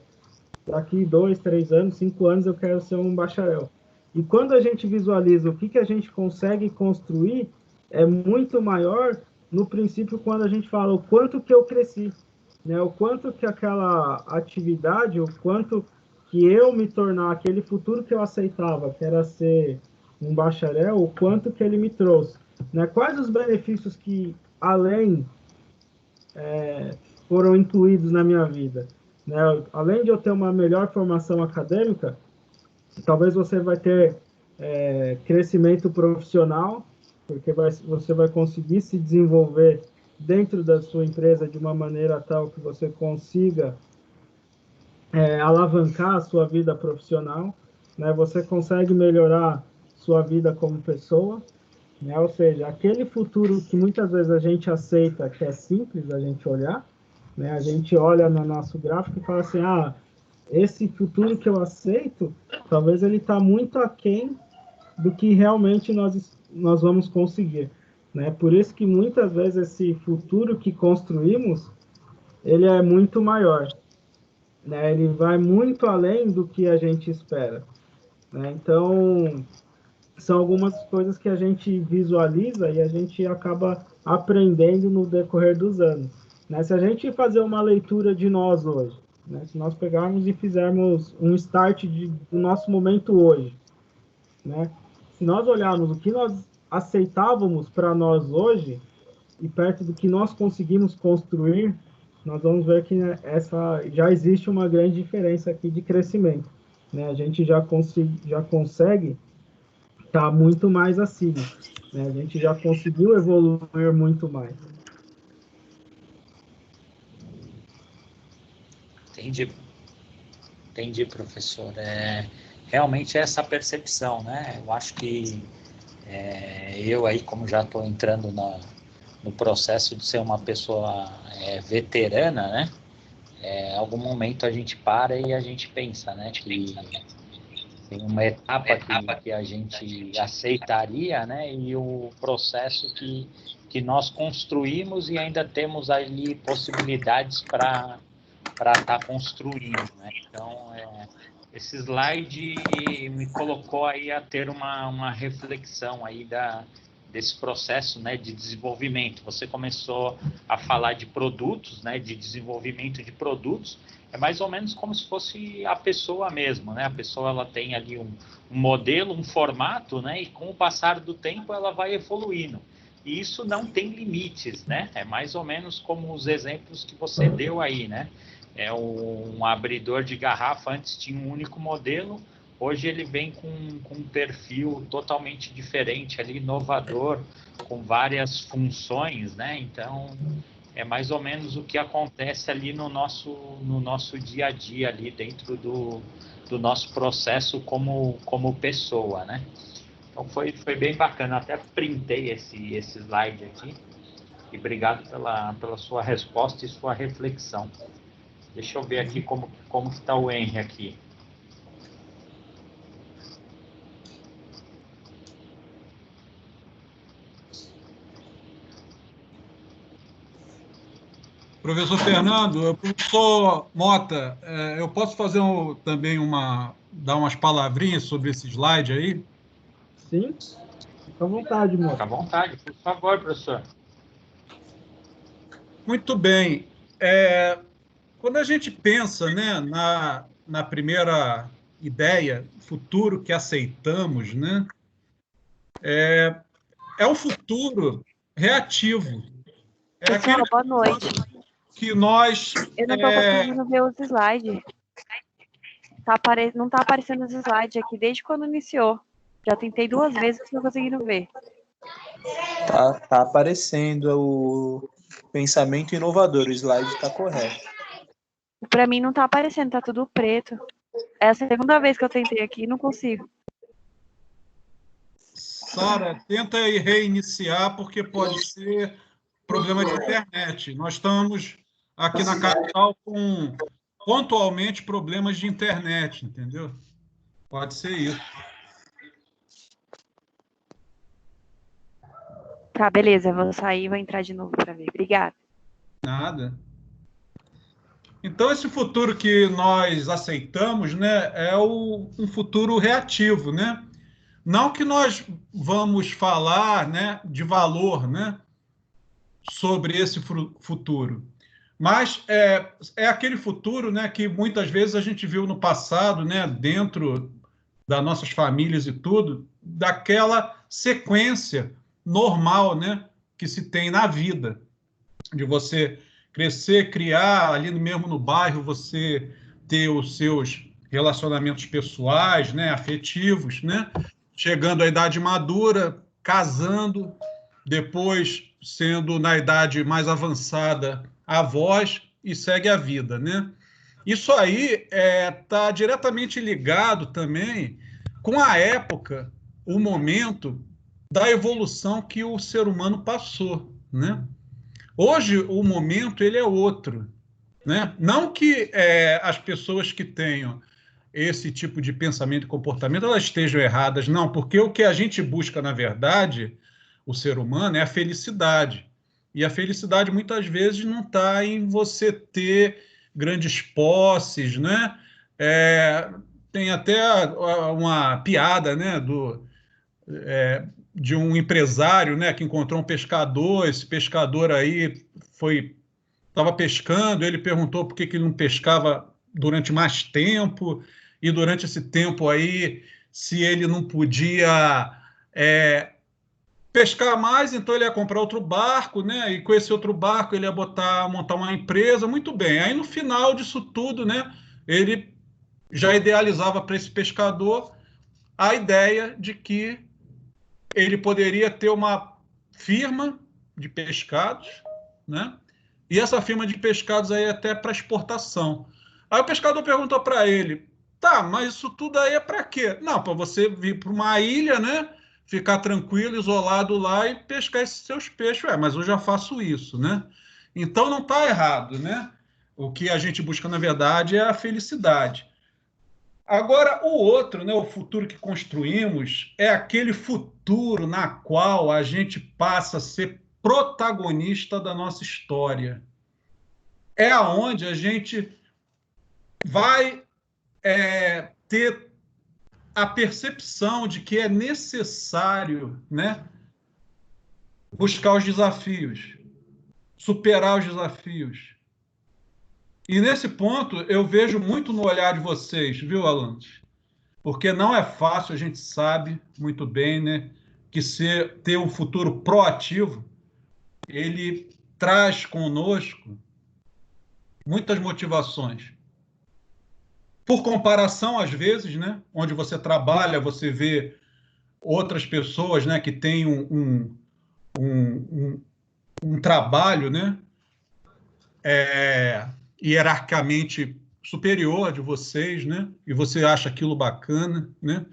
[SPEAKER 1] Daqui 2, 3 anos, 5 anos eu quero ser um bacharel. E quando a gente visualiza o que a gente consegue construir, é muito maior no princípio quando a gente fala o quanto que eu cresci, né? O quanto que aquela atividade, o quanto que eu me tornar aquele futuro que eu aceitava, que era ser um bacharel, o quanto que ele me trouxe, né? Quais os benefícios que, além, foram incluídos na minha vida, né? Além de eu ter uma melhor formação acadêmica, talvez você vai ter crescimento profissional, porque você vai conseguir se desenvolver dentro da sua empresa de uma maneira tal que você consiga alavancar a sua vida profissional, né? Você consegue melhorar sua vida como pessoa, né? Ou seja, aquele futuro que muitas vezes a gente aceita, que é simples a gente olhar, né? A gente olha no nosso gráfico e fala assim, esse futuro que eu aceito, talvez ele está muito aquém do que realmente nós vamos conseguir, né? Por isso que muitas vezes esse futuro que construímos, ele é muito maior, né? Ele vai muito além do que a gente espera, né? Então, são algumas coisas que a gente visualiza e a gente acaba aprendendo no decorrer dos anos, né? Se a gente fazer uma leitura de nós hoje, né? Se nós pegarmos e fizermos um start do nosso momento hoje, né? Se nós olharmos o que nós aceitávamos para nós hoje e perto do que nós conseguimos construir, nós vamos ver que já existe uma grande diferença aqui de crescimento, né? A gente já consegue estar muito mais acima, né? A gente já conseguiu evoluir muito mais.
[SPEAKER 8] Entendi, professor. Realmente é essa percepção, né? Eu acho que eu aí, como já estou entrando no processo de ser uma pessoa veterana, né? Em algum momento a gente para e a gente pensa, né? Que tem uma etapa que a gente aceitaria, né? E o processo que nós construímos e ainda temos ali possibilidades para estar construindo, né? Então, esse slide me colocou aí a ter uma reflexão aí desse processo, né, de desenvolvimento. Você começou a falar de produtos, né, de desenvolvimento de produtos. É mais ou menos como se fosse a pessoa mesmo, né? A pessoa ela tem ali um modelo, um formato, né? E com o passar do tempo ela vai evoluindo. E isso não tem limites, né? É mais ou menos como os exemplos que você deu aí, né? Um abridor de garrafa, antes tinha um único modelo, hoje ele vem com um perfil totalmente diferente, ali, inovador, com várias funções, né? Então, é mais ou menos o que acontece ali no nosso dia a dia, ali dentro do nosso processo como pessoa, né? Então, foi bem bacana, até printei esse slide aqui, e obrigado pela sua resposta e sua reflexão. Deixa eu ver aqui como está o Henry aqui.
[SPEAKER 9] Professor Fernando, professor Mota, eu posso fazer também dar umas palavrinhas sobre esse slide aí?
[SPEAKER 1] Sim, fica à vontade, Mota.
[SPEAKER 8] Fica à vontade, por favor, professor.
[SPEAKER 9] Muito bem. Quando a gente pensa, né, na primeira ideia, futuro que aceitamos, né, é um futuro reativo.
[SPEAKER 7] Pessoal, boa noite.
[SPEAKER 9] Que nós...
[SPEAKER 7] Eu não estou conseguindo ver os slides. Não está aparecendo os slides aqui desde quando iniciou. Já tentei 2 vezes e não estou conseguindo ver.
[SPEAKER 10] Tá aparecendo o pensamento inovador, o slide está correto.
[SPEAKER 7] Para mim não está aparecendo, tá tudo preto. Essa é a segunda vez que eu tentei aqui e não consigo.
[SPEAKER 9] Sara, tenta reiniciar, porque pode ser problema de internet. Nós estamos aqui na capital com pontualmente problemas de internet, entendeu? Pode ser isso.
[SPEAKER 7] Tá, beleza, vou sair e vou entrar de novo para ver. Obrigada.
[SPEAKER 9] Nada. Então, esse futuro que nós aceitamos, né, é um futuro reativo, né? Não que nós vamos falar, né, de valor, né, sobre esse futuro, Mas é aquele futuro, né, que muitas vezes a gente viu no passado, né, dentro das nossas famílias e tudo, daquela sequência normal, né, que se tem na vida, de você crescer, criar, ali mesmo no bairro, você ter os seus relacionamentos pessoais, né, afetivos, né, chegando à idade madura, casando, depois sendo na idade mais avançada avós e segue a vida, né? Isso aí está diretamente ligado também com a época, o momento da evolução que o ser humano passou, né? Hoje o momento ele é outro, né? Não que as pessoas que tenham esse tipo de pensamento e comportamento elas estejam erradas, não, porque o que a gente busca, na verdade, o ser humano, é a felicidade. E a felicidade, muitas vezes, não está em você ter grandes posses, né? Tem até uma piada, né, de um empresário, né, que encontrou um pescador, esse pescador aí estava pescando, ele perguntou por que ele não pescava durante mais tempo, e durante esse tempo aí, se ele não podia pescar mais, então ele ia comprar outro barco, né? E com esse outro barco ele ia montar uma empresa, muito bem. Aí no final disso tudo, né? Ele já idealizava para esse pescador a ideia de que ele poderia ter uma firma de pescados, né? E essa firma de pescados aí até para exportação. Aí o pescador perguntou para ele: tá, mas isso tudo aí é para quê? Não, para você vir para uma ilha, né? Ficar tranquilo, isolado lá e pescar esses seus peixes. Mas eu já faço isso, né? Então não está errado, né? O que a gente busca, na verdade, é a felicidade. Agora, o outro, né, o futuro que construímos, é aquele futuro na qual a gente passa a ser protagonista da nossa história. É aonde a gente vai ter a percepção de que é necessário, né, buscar os desafios, superar os desafios. E nesse ponto eu vejo muito no olhar de vocês, viu, alunos? Porque não é fácil, a gente sabe muito bem, né, que ter um futuro proativo, ele traz conosco muitas motivações. Por comparação, às vezes, né, onde você trabalha, você vê outras pessoas, né, que têm um trabalho, né, hierarquicamente superior de vocês, né, e você acha aquilo bacana, né?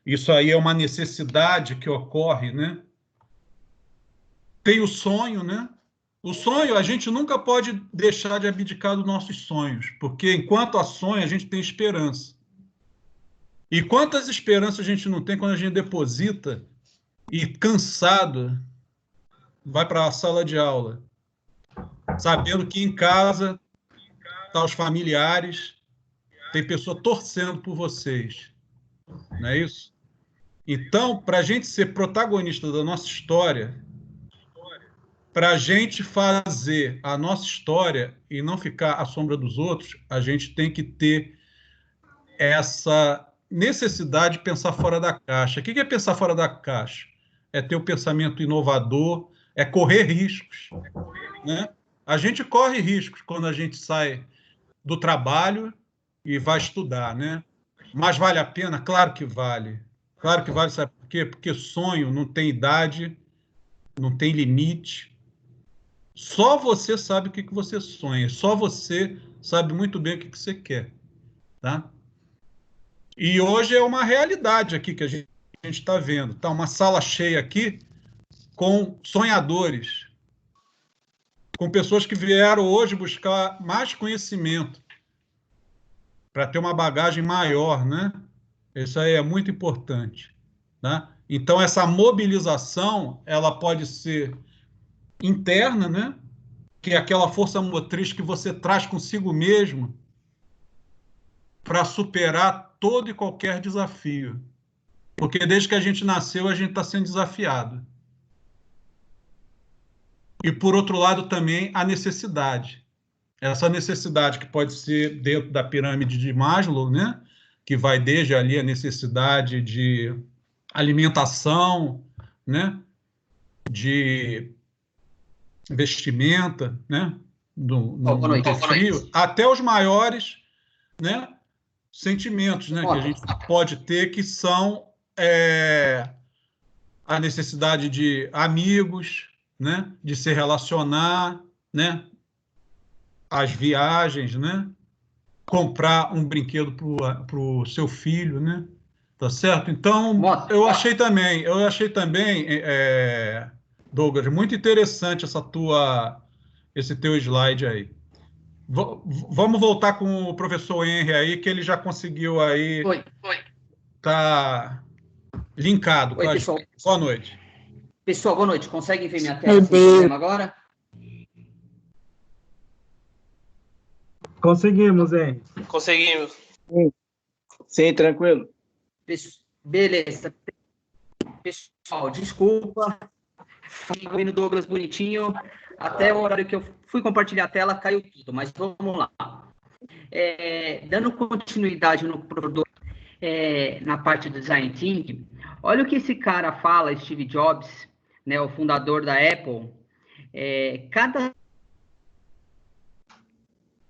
[SPEAKER 9] Isso aí é uma necessidade que ocorre, né? Tem o sonho, né? O sonho, a gente nunca pode deixar de abdicar dos nossos sonhos, porque enquanto há sonho, a gente tem esperança. E quantas esperanças a gente não tem quando a gente deposita e, cansado, vai para a sala de aula, sabendo que em casa estão os familiares, tem pessoa torcendo por vocês. Não é isso? Então, para a gente ser protagonista da nossa história, para a gente fazer a nossa história e não ficar à sombra dos outros, a gente tem que ter essa necessidade de pensar fora da caixa. O que é pensar fora da caixa? É ter um pensamento inovador, é correr riscos, né? A gente corre riscos quando a gente sai do trabalho e vai estudar, né? Mas vale a pena? Claro que vale. Claro que vale, sabe por quê? Porque sonho não tem idade, não tem limite. Só você sabe o que você sonha, só você sabe muito bem o que você quer, tá? E hoje é uma realidade aqui que a gente está vendo. Tá uma sala cheia aqui com sonhadores, com pessoas que vieram hoje buscar mais conhecimento para ter uma bagagem maior, né? Isso aí é muito importante, tá? Então, essa mobilização, ela pode ser interna, né? Que é aquela força motriz que você traz consigo mesmo para superar todo e qualquer desafio. Porque desde que a gente nasceu, a gente está sendo desafiado. E, por outro lado, também a necessidade. essa necessidade que pode ser dentro da pirâmide de Maslow, né? Que vai desde ali a necessidade de alimentação, né? De vestimenta, né? No frio, até os maiores, né? Sentimentos, né? Que a gente pode ter, que são a necessidade de amigos, né? De se relacionar, né? As viagens, né? Comprar um brinquedo para o seu filho, né? Tá certo? Então, eu achei também, Douglas, muito interessante esse teu slide aí. Vamos voltar com o professor Henry aí, que ele já conseguiu aí. Tá linkado.
[SPEAKER 4] Oi, pessoal.
[SPEAKER 9] Boa noite.
[SPEAKER 4] Pessoal, boa noite. Conseguem ver minha tela sem problema agora?
[SPEAKER 1] Conseguimos, hein?
[SPEAKER 6] Conseguimos.
[SPEAKER 10] Sim, tranquilo.
[SPEAKER 4] Beleza. Pessoal, desculpa. Fui vendo o Douglas bonitinho. Até o horário que eu fui compartilhar a tela, caiu tudo. Mas vamos lá. Dando continuidade no produto, na parte do Design Thinking, olha o que esse cara fala, Steve Jobs, né, o fundador da Apple. Cada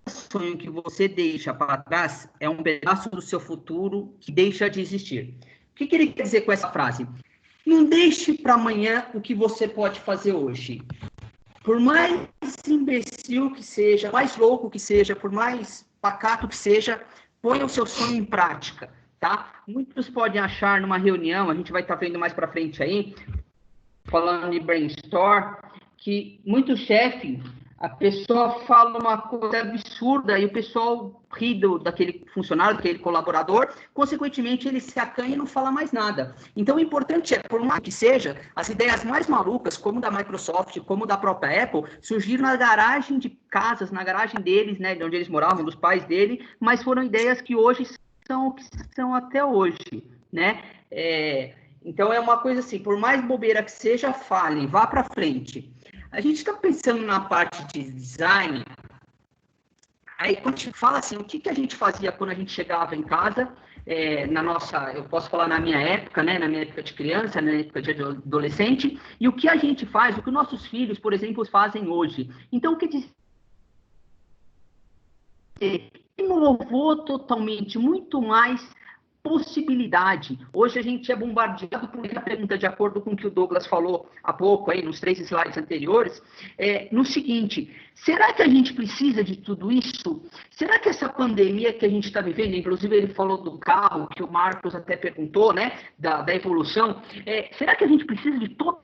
[SPEAKER 4] sonho que você deixa para trás é um pedaço do seu futuro que deixa de existir. O que ele quer dizer com essa frase? Não deixe para amanhã o que você pode fazer hoje. Por mais imbecil que seja, mais louco que seja, por mais pacato que seja, ponha o seu sonho em prática, tá? Muitos podem achar numa reunião, a gente vai estar vendo mais para frente aí, falando de brainstorm, que muito chefe, a pessoa fala uma coisa absurda e o pessoal ri daquele funcionário, daquele colaborador, consequentemente ele se acanha e não fala mais nada. Então o importante por mais que seja, as ideias mais malucas, como da Microsoft, como da própria Apple, surgiram na garagem de casas, na garagem deles, né, de onde eles moravam, dos pais dele, mas foram ideias que hoje são o que são até hoje, né? Então é uma coisa assim, por mais bobeira que seja, falem, vá para frente. A gente está pensando na parte de design, aí quando a gente fala assim, o que a gente fazia quando a gente chegava em casa, eu posso falar na minha época, né, na minha época de criança, na época de adolescente, e o que a gente faz, o que nossos filhos, por exemplo, fazem hoje. Então, o que diz? Inovou totalmente, muito mais possibilidade. Hoje a gente é bombardeado por uma pergunta, de acordo com o que o Douglas falou há pouco, aí nos 3 slides anteriores, no seguinte: será que a gente precisa de tudo isso? Será que essa pandemia que a gente está vivendo, inclusive ele falou do carro, que o Marcos até perguntou, né, da evolução, será que a gente precisa de toda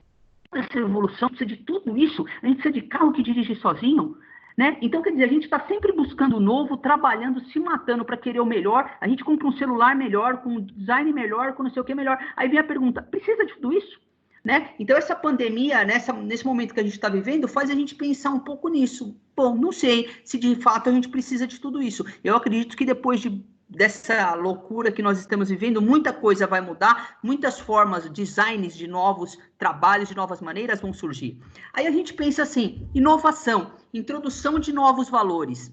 [SPEAKER 4] essa evolução, precisa de tudo isso? A gente precisa de carro que dirige sozinho? Né? Então, quer dizer, a gente está sempre buscando o novo, trabalhando, se matando para querer o melhor. A gente compra um celular melhor, com um design melhor, com não sei o que melhor. Aí vem a pergunta, precisa de tudo isso? Né? Então, essa pandemia, nesse momento que a gente está vivendo, faz a gente pensar um pouco nisso. Bom, não sei se de fato a gente precisa de tudo isso. Eu acredito que depois dessa loucura que nós estamos vivendo, muita coisa vai mudar, muitas formas, designs de novos trabalhos, de novas maneiras vão surgir. Aí a gente pensa assim, inovação, introdução de novos valores.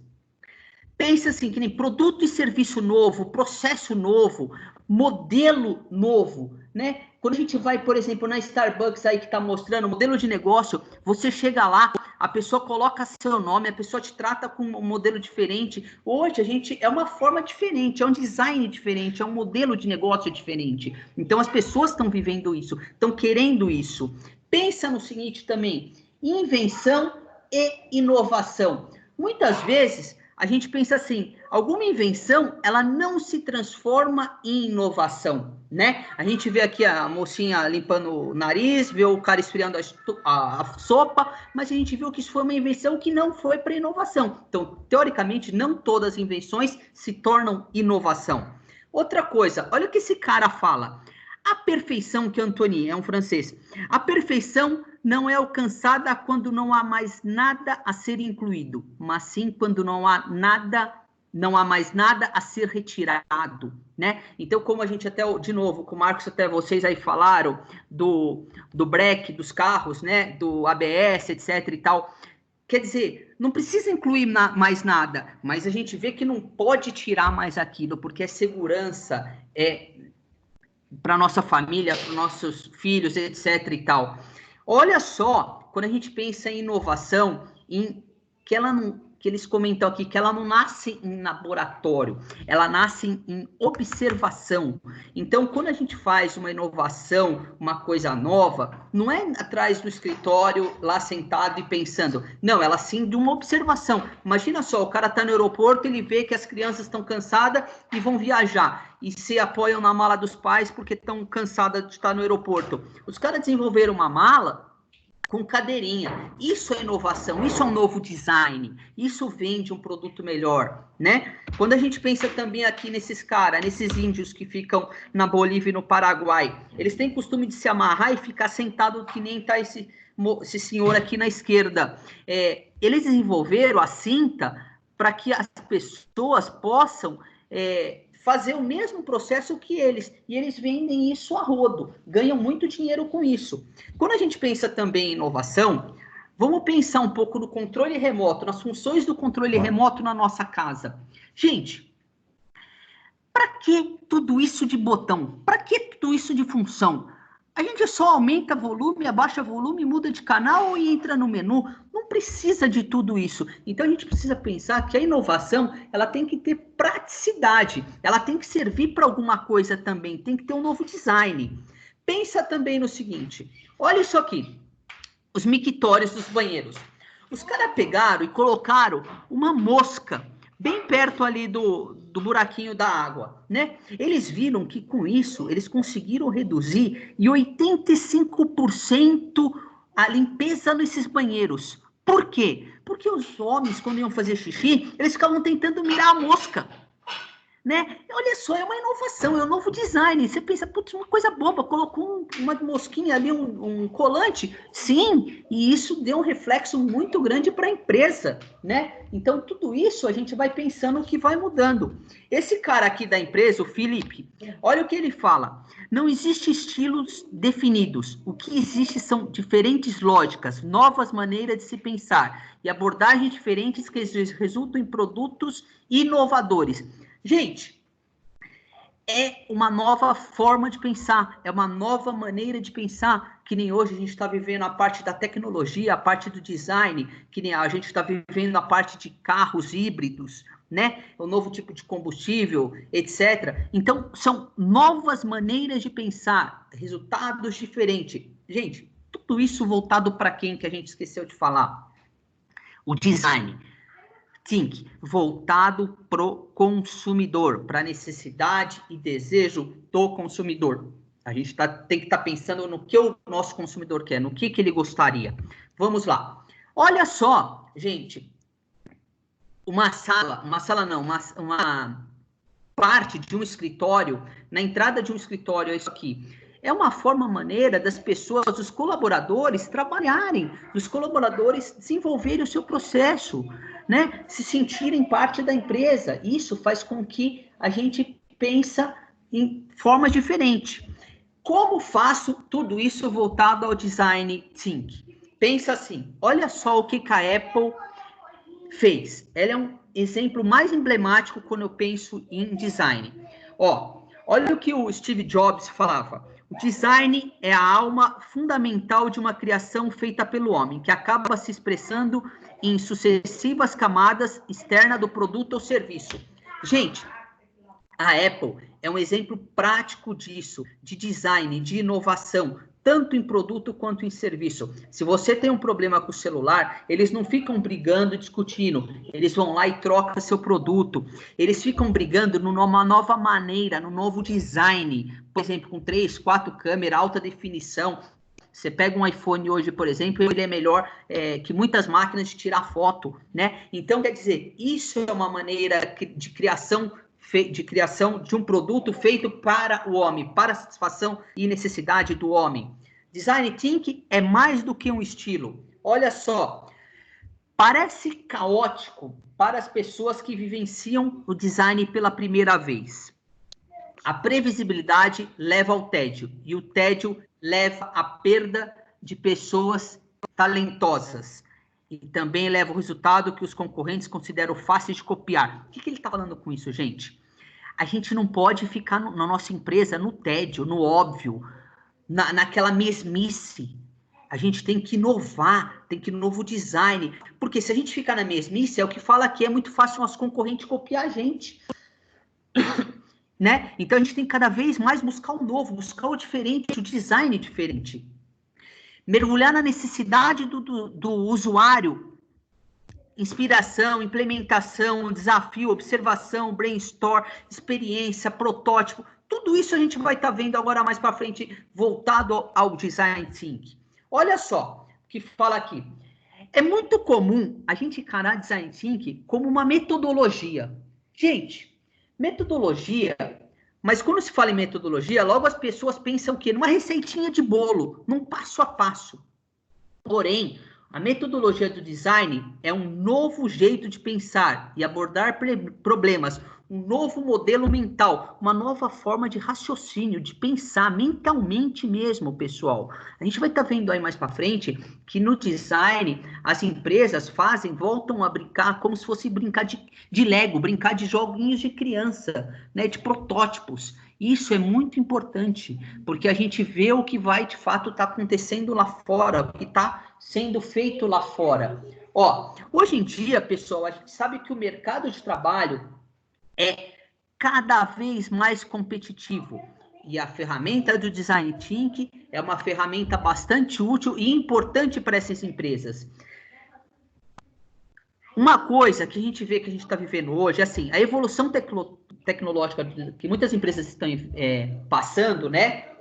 [SPEAKER 4] Pensa assim, que nem produto e serviço novo, processo novo, modelo novo, né? Quando a gente vai, por exemplo, na Starbucks aí que está mostrando modelo de negócio, você chega lá, a pessoa coloca seu nome, a pessoa te trata com um modelo diferente. Hoje é uma forma diferente, é um design diferente, é um modelo de negócio diferente. Então as pessoas estão vivendo isso, estão querendo isso. Pensa no seguinte também, invenção e inovação. Muitas vezes a gente pensa assim, alguma invenção, ela não se transforma em inovação, né? A gente vê aqui a mocinha limpando o nariz, vê o cara esfriando a sopa, mas a gente viu que isso foi uma invenção que não foi para inovação. Então, teoricamente, não todas as invenções se tornam inovação. Outra coisa, olha o que esse cara fala. A perfeição, que Antony é um francês, a perfeição não é alcançada quando não há mais nada a ser incluído, mas sim quando não há mais nada a ser retirado, né? Então, como a gente até, de novo, com o Marcos, até vocês aí falaram do breque dos carros, né? Do ABS, etc e tal. Quer dizer, não precisa incluir mais nada, mas a gente vê que não pode tirar mais aquilo, porque a segurança é para nossa família, para nossos filhos, etc. e tal. Olha só, quando a gente pensa em inovação, que eles comentam aqui, que ela não nasce em laboratório, ela nasce em observação. Então, quando a gente faz uma inovação, uma coisa nova, não é atrás do escritório, lá sentado e pensando. Não, ela sim de uma observação. Imagina só, o cara está no aeroporto, ele vê que as crianças estão cansadas e vão viajar, e se apoiam na mala dos pais porque estão cansadas de estar no aeroporto. Os caras desenvolveram uma mala com cadeirinha. Isso é inovação, isso é um novo design, isso vende um produto melhor, né? Quando a gente pensa também aqui nesses caras, nesses índios que ficam na Bolívia e no Paraguai, eles têm costume de se amarrar e ficar sentado que nem tá esse senhor aqui na esquerda. Eles desenvolveram a cinta para que as pessoas possam fazer o mesmo processo que eles, e eles vendem isso a rodo, ganham muito dinheiro com isso. Quando a gente pensa também em inovação, vamos pensar um pouco no controle remoto, nas funções do controle remoto na nossa casa. Gente, para que tudo isso de botão? Para que tudo isso de função? A gente só aumenta volume, abaixa volume, muda de canal e entra no menu. Não precisa de tudo isso. Então, a gente precisa pensar que a inovação, ela tem que ter praticidade. Ela tem que servir para alguma coisa também. Tem que ter um novo design. Pensa também no seguinte. Olha isso aqui. Os mictórios dos banheiros. Os caras pegaram e colocaram uma mosca bem perto ali do buraquinho da água, né? Eles viram que com isso, eles conseguiram reduzir em 85% a limpeza nesses banheiros. Por quê? Porque os homens, quando iam fazer xixi, eles ficavam tentando mirar a mosca, né? Olha só, é uma inovação, é um novo design. Você pensa, putz, uma coisa boba, colocou uma mosquinha ali, um colante. Sim, e isso deu um reflexo muito grande para a empresa, né? Então, tudo isso a gente vai pensando que vai mudando. Esse cara aqui da empresa, o Felipe, olha o que ele fala. Não existe estilos definidos. O que existe são diferentes lógicas, novas maneiras de se pensar e abordagens diferentes que resultam em produtos inovadores. Gente, é uma nova forma de pensar, é uma nova maneira de pensar, que nem hoje a gente está vivendo a parte da tecnologia, a parte do design, que nem a gente está vivendo a parte de carros híbridos, né? O novo tipo de combustível, etc. Então, são novas maneiras de pensar, resultados diferentes. Gente, tudo isso voltado para quem que a gente esqueceu de falar? O design. Think, voltado para o consumidor, para a necessidade e desejo do consumidor. A gente tem que estar pensando no que o nosso consumidor quer, no que ele gostaria. Vamos lá. Olha só, gente, uma parte de um escritório, na entrada de um escritório, é isso aqui. É uma maneira das pessoas, dos colaboradores trabalharem, dos colaboradores desenvolverem o seu processo, né? Se sentirem parte da empresa. Isso faz com que a gente pense em forma diferente. Como faço tudo isso voltado ao design think? Pensa assim, olha só o que a Apple fez. Ela é um exemplo mais emblemático quando eu penso em design. Olha o que o Steve Jobs falava. O design é a alma fundamental de uma criação feita pelo homem, que acaba se expressando em sucessivas camadas externas do produto ou serviço. Gente, a Apple é um exemplo prático disso, de design, de inovação, tanto em produto quanto em serviço. Se você tem um problema com o celular, eles não ficam brigando, discutindo. Eles vão lá e trocam seu produto. Eles ficam brigando numa nova maneira, num novo design. Por exemplo, com 3, 4 câmeras, alta definição. Você pega um iPhone hoje, por exemplo, ele é melhor que muitas máquinas de tirar foto, né? Então, quer dizer, isso é uma maneira de criação de um produto feito para o homem, para a satisfação e necessidade do homem. Design thinking é mais do que um estilo. Olha só, parece caótico para as pessoas que vivenciam o design pela primeira vez. A previsibilidade leva ao tédio, e o tédio leva à perda de pessoas talentosas. e também leva o resultado que os concorrentes consideram fácil de copiar. O que ele está falando com isso, gente? A gente não pode ficar na nossa empresa no tédio, no óbvio, naquela mesmice. A gente tem que inovar, tem que novo design, porque se a gente ficar na mesmice, é o que fala que é muito fácil nosso concorrente copiar a gente. Né? Então a gente tem que cada vez mais buscar o novo, buscar o diferente, o design diferente. Mergulhar na necessidade do usuário, inspiração, implementação, desafio, observação, brainstorm, experiência, protótipo, tudo isso a gente vai estar vendo agora mais para frente, voltado ao design thinking. Olha só o que fala aqui. É muito comum a gente encarar design thinking como uma metodologia. Gente, metodologia, mas quando se fala em metodologia, logo as pessoas pensam o quê? Numa receitinha de bolo, num passo a passo. Porém, a metodologia do design é um novo jeito de pensar e abordar problemas, um novo modelo mental, uma nova forma de raciocínio, de pensar mentalmente mesmo, pessoal. A gente vai estar vendo aí mais para frente que no design as empresas voltam a brincar como se fosse brincar de Lego, brincar de joguinhos de criança, né, de protótipos. Isso é muito importante, porque a gente vê o que vai de fato estar acontecendo lá fora, o que está sendo feito lá fora. Ó, hoje em dia, pessoal, a gente sabe que o mercado de trabalho é cada vez mais competitivo. E a ferramenta do Design Thinking é uma ferramenta bastante útil e importante para essas empresas. Uma coisa que a gente vê que a gente está vivendo hoje, assim, a evolução tecnológica que muitas empresas estão passando, né?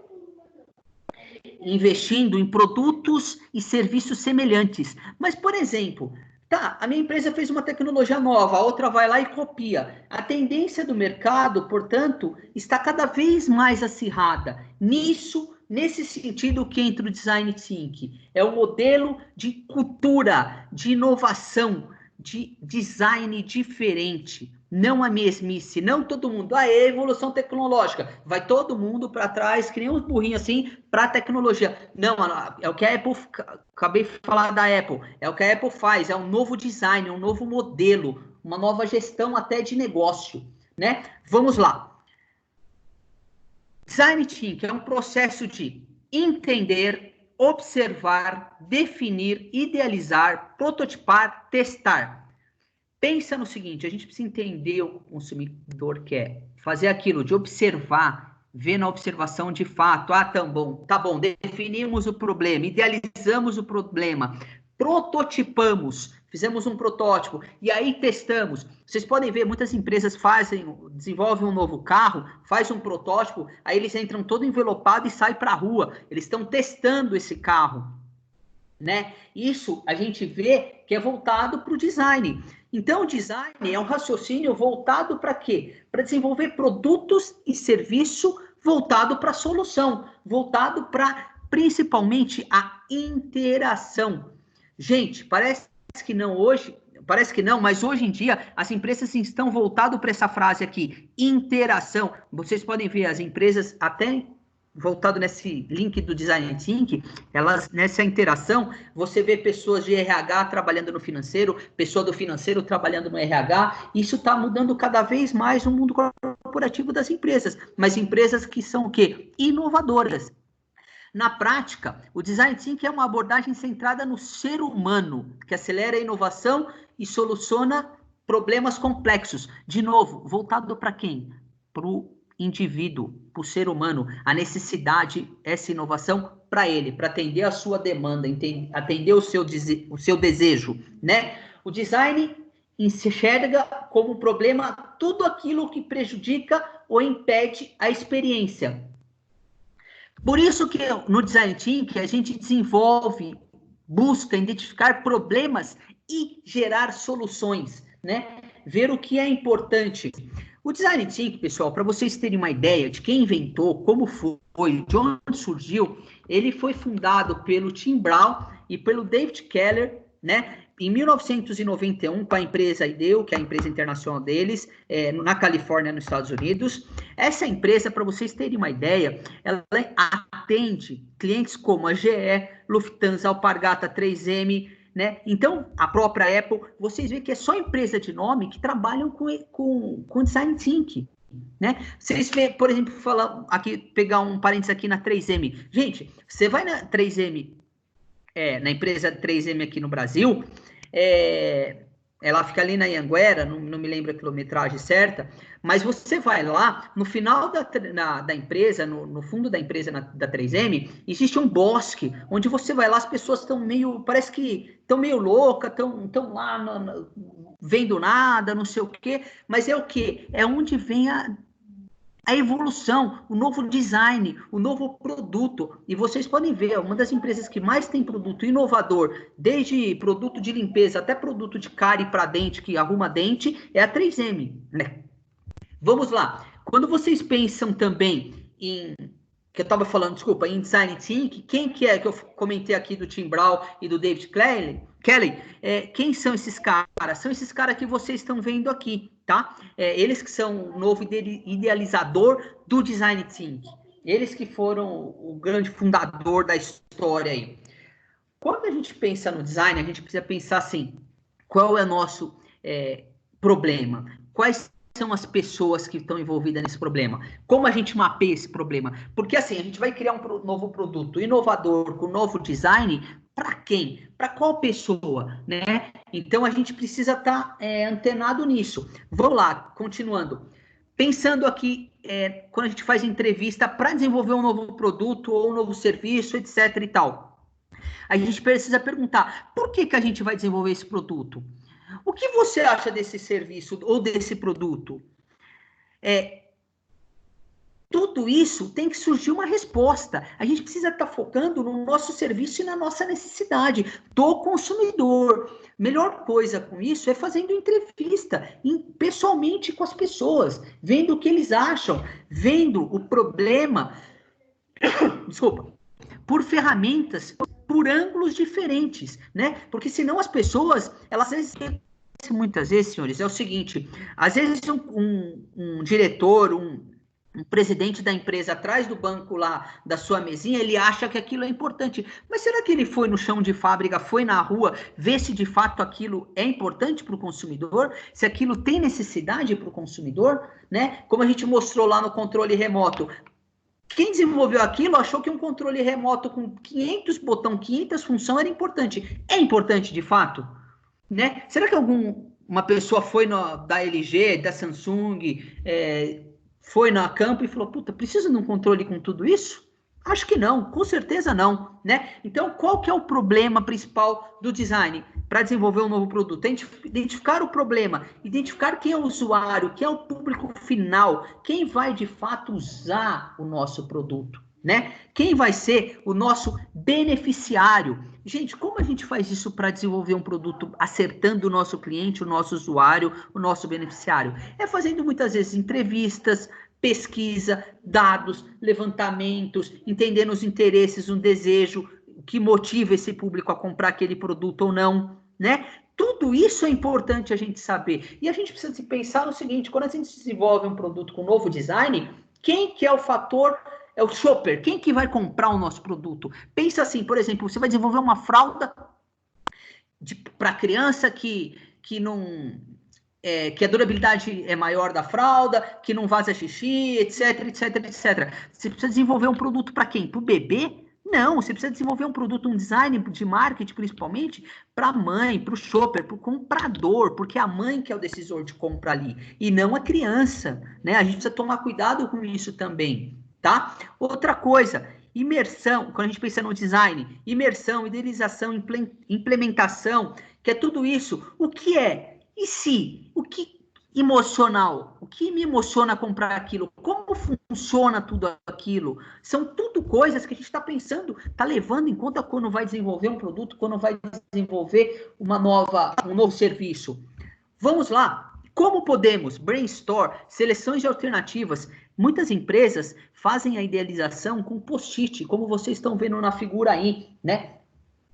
[SPEAKER 4] Investindo em produtos e serviços semelhantes. Mas, por exemplo, tá, a minha empresa fez uma tecnologia nova, a outra vai lá e copia. A tendência do mercado, portanto, está cada vez mais acirrada. Nesse sentido que entra o Design Thinking. É um modelo de cultura, de inovação, de design diferente. Não a mesmice, não todo mundo. É evolução tecnológica. Vai todo mundo para trás, que nem uns burrinhos assim, para a tecnologia. Não, é o que a Apple... Acabei de falar da Apple. É o que a Apple faz, é um novo design, um novo modelo, uma nova gestão até de negócio, né? Vamos lá. Design Thinking é um processo de entender, observar, definir, idealizar, prototipar, testar. Pensa no seguinte, a gente precisa entender o que o consumidor quer, fazer aquilo de observar, ver na observação de fato, tá bom, definimos o problema, idealizamos o problema, prototipamos, fizemos um protótipo, e aí testamos. Vocês podem ver, muitas empresas desenvolvem um novo carro, faz um protótipo, aí eles entram todo envelopado e saem para a rua, eles estão testando esse carro, né? Isso a gente vê que é voltado para o design. Então, o design é um raciocínio voltado para quê? Para desenvolver produtos e serviço voltado para a solução, voltado para, principalmente, a interação. Gente, parece que não, mas hoje em dia as empresas estão voltadas para essa frase aqui, interação. Vocês podem ver, as empresas até... voltado nesse link do Design Thinking, nessa interação, você vê pessoas de RH trabalhando no financeiro, pessoa do financeiro trabalhando no RH, isso está mudando cada vez mais o mundo corporativo das empresas, mas empresas que são o quê? Inovadoras. Na prática, o Design Thinking é uma abordagem centrada no ser humano, que acelera a inovação e soluciona problemas complexos. De novo, voltado para quem? Para o indivíduo, para o ser humano, a necessidade, essa inovação para ele, para atender a sua demanda, atender o seu desejo, né? O design enxerga como problema tudo aquilo que prejudica ou impede a experiência. Por isso que no Design Thinking a gente desenvolve, busca identificar problemas e gerar soluções, né? Ver o que é importante. O Design Thinking, pessoal, para vocês terem uma ideia de quem inventou, como foi, de onde surgiu, ele foi fundado pelo Tim Brown e pelo David Keller, né? Em 1991, com a empresa IDEO, que é a empresa internacional deles, na Califórnia, nos Estados Unidos. Essa empresa, para vocês terem uma ideia, ela atende clientes como a GE, Lufthansa, Alpargata, 3M, né? Então, a própria Apple, vocês veem que é só empresa de nome que trabalham com design thinking, né? Vocês vê, por exemplo, falar aqui, pegar um parênteses aqui na 3M. Gente, você vai na 3M, na empresa 3M aqui no Brasil, ela fica ali na Anhanguera, não me lembro a quilometragem certa, mas você vai lá, no final da empresa, no fundo da empresa da 3M, existe um bosque, onde você vai lá, as pessoas estão parece que estão meio loucas, estão lá vendo nada, não sei o quê, mas é o quê? É onde vem a evolução, o novo design, o novo produto. E vocês podem ver, uma das empresas que mais tem produto inovador, desde produto de limpeza até produto de cárie para dente, que arruma dente, é a 3M, né? Vamos lá. Quando vocês pensam também em em Design Thinking, quem que é que eu comentei aqui do Tim Brown e do David Kelly? Quem são esses caras? São esses caras que vocês estão vendo aqui, tá? Eles que são o novo idealizador do Design Thinking. Eles que foram o grande fundador da história aí. Quando a gente pensa no design, a gente precisa pensar assim, qual é o nosso problema? Quais são as pessoas que estão envolvidas nesse problema? Como a gente mapeia esse problema? Porque assim, a gente vai criar um novo produto inovador, com novo design, para quem? Para qual pessoa, né? Então, a gente precisa estar antenado nisso. Vamos lá, continuando. Pensando aqui, quando a gente faz entrevista para desenvolver um novo produto ou um novo serviço, etc e tal, a gente precisa perguntar, por que a gente vai desenvolver esse produto? O que você acha desse serviço ou desse produto? Tudo isso tem que surgir uma resposta. A gente precisa estar focando no nosso serviço e na nossa necessidade do consumidor. Melhor coisa com isso é fazendo entrevista pessoalmente com as pessoas, vendo o que eles acham, vendo o problema, por ferramentas, por ângulos diferentes, né? Porque senão as pessoas, elas muitas vezes, senhores, é o seguinte, às vezes um diretor, um presidente da empresa atrás do banco lá, da sua mesinha, ele acha que aquilo é importante. Mas será que ele foi no chão de fábrica, foi na rua, ver se de fato aquilo é importante para o consumidor? Se aquilo tem necessidade para o consumidor? Né? Como a gente mostrou lá no controle remoto. Quem desenvolveu aquilo achou que um controle remoto com 500 botões, 500 funções era importante. É importante de fato? Né? Será que uma pessoa foi da LG, da Samsung, foi na campo e falou, puta, precisa de um controle com tudo isso? Acho que não, com certeza não, né? Então, qual que é o problema principal do design para desenvolver um novo produto? É identificar o problema, identificar quem é o usuário, quem é o público final, quem vai de fato usar o nosso produto, né? Quem vai ser o nosso beneficiário? Gente, como a gente faz isso para desenvolver um produto acertando o nosso cliente, o nosso usuário, o nosso beneficiário? É fazendo muitas vezes entrevistas, pesquisa, dados, levantamentos, entendendo os interesses, um desejo, o que motiva esse público a comprar aquele produto ou não, né? Tudo isso é importante a gente saber. E a gente precisa pensar no seguinte, quando a gente desenvolve um produto com novo design, quem que é o fator... É o shopper, quem que vai comprar o nosso produto? Pensa assim, por exemplo, você vai desenvolver uma fralda para criança que a durabilidade é maior da fralda, que não vaza xixi, etc, etc, etc. Você precisa desenvolver um produto para quem? Para o bebê? Não, você precisa desenvolver um produto, um design de marketing, principalmente, para a mãe, para o shopper, para o comprador, porque é a mãe que é o decisor de compra ali, e não a criança, né? A gente precisa tomar cuidado com isso também. Tá? Outra coisa, imersão, quando a gente pensa no design, imersão, idealização, implementação, que é tudo isso. O que é? E se? O que emocional? O que me emociona comprar aquilo? Como funciona tudo aquilo? São tudo coisas que a gente está pensando, está levando em conta quando vai desenvolver um produto, quando vai desenvolver um novo serviço. Vamos lá. Como podemos? Brainstorm, seleções de alternativas. Muitas empresas fazem a idealização com post-it, como vocês estão vendo na figura aí, né?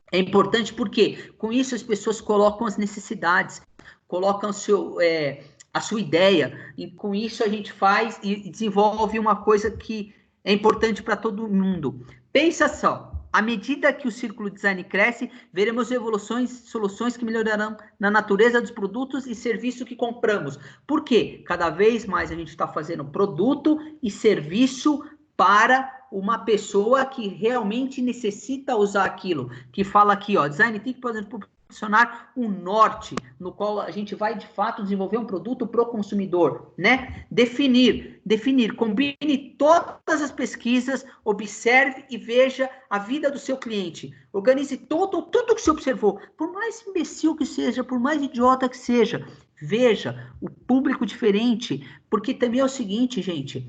[SPEAKER 4] É importante porque com isso as pessoas colocam as necessidades, colocam a sua ideia, e com isso a gente faz e desenvolve uma coisa que é importante para todo mundo. Pensa só, À medida que o círculo design cresce, veremos evoluções, soluções que melhorarão na natureza dos produtos e serviços que compramos. Por quê? Cada vez mais a gente está fazendo produto e serviço para uma pessoa que realmente necessita usar aquilo. Que fala aqui, ó, design thinking pode proporcionar um norte, no qual a gente vai, de fato, desenvolver um produto para o consumidor, né? Definir, combine todas as pesquisas, observe e veja a vida do seu cliente. Organize tudo que você observou, por mais imbecil que seja, por mais idiota que seja, veja o público diferente, porque também é o seguinte, gente,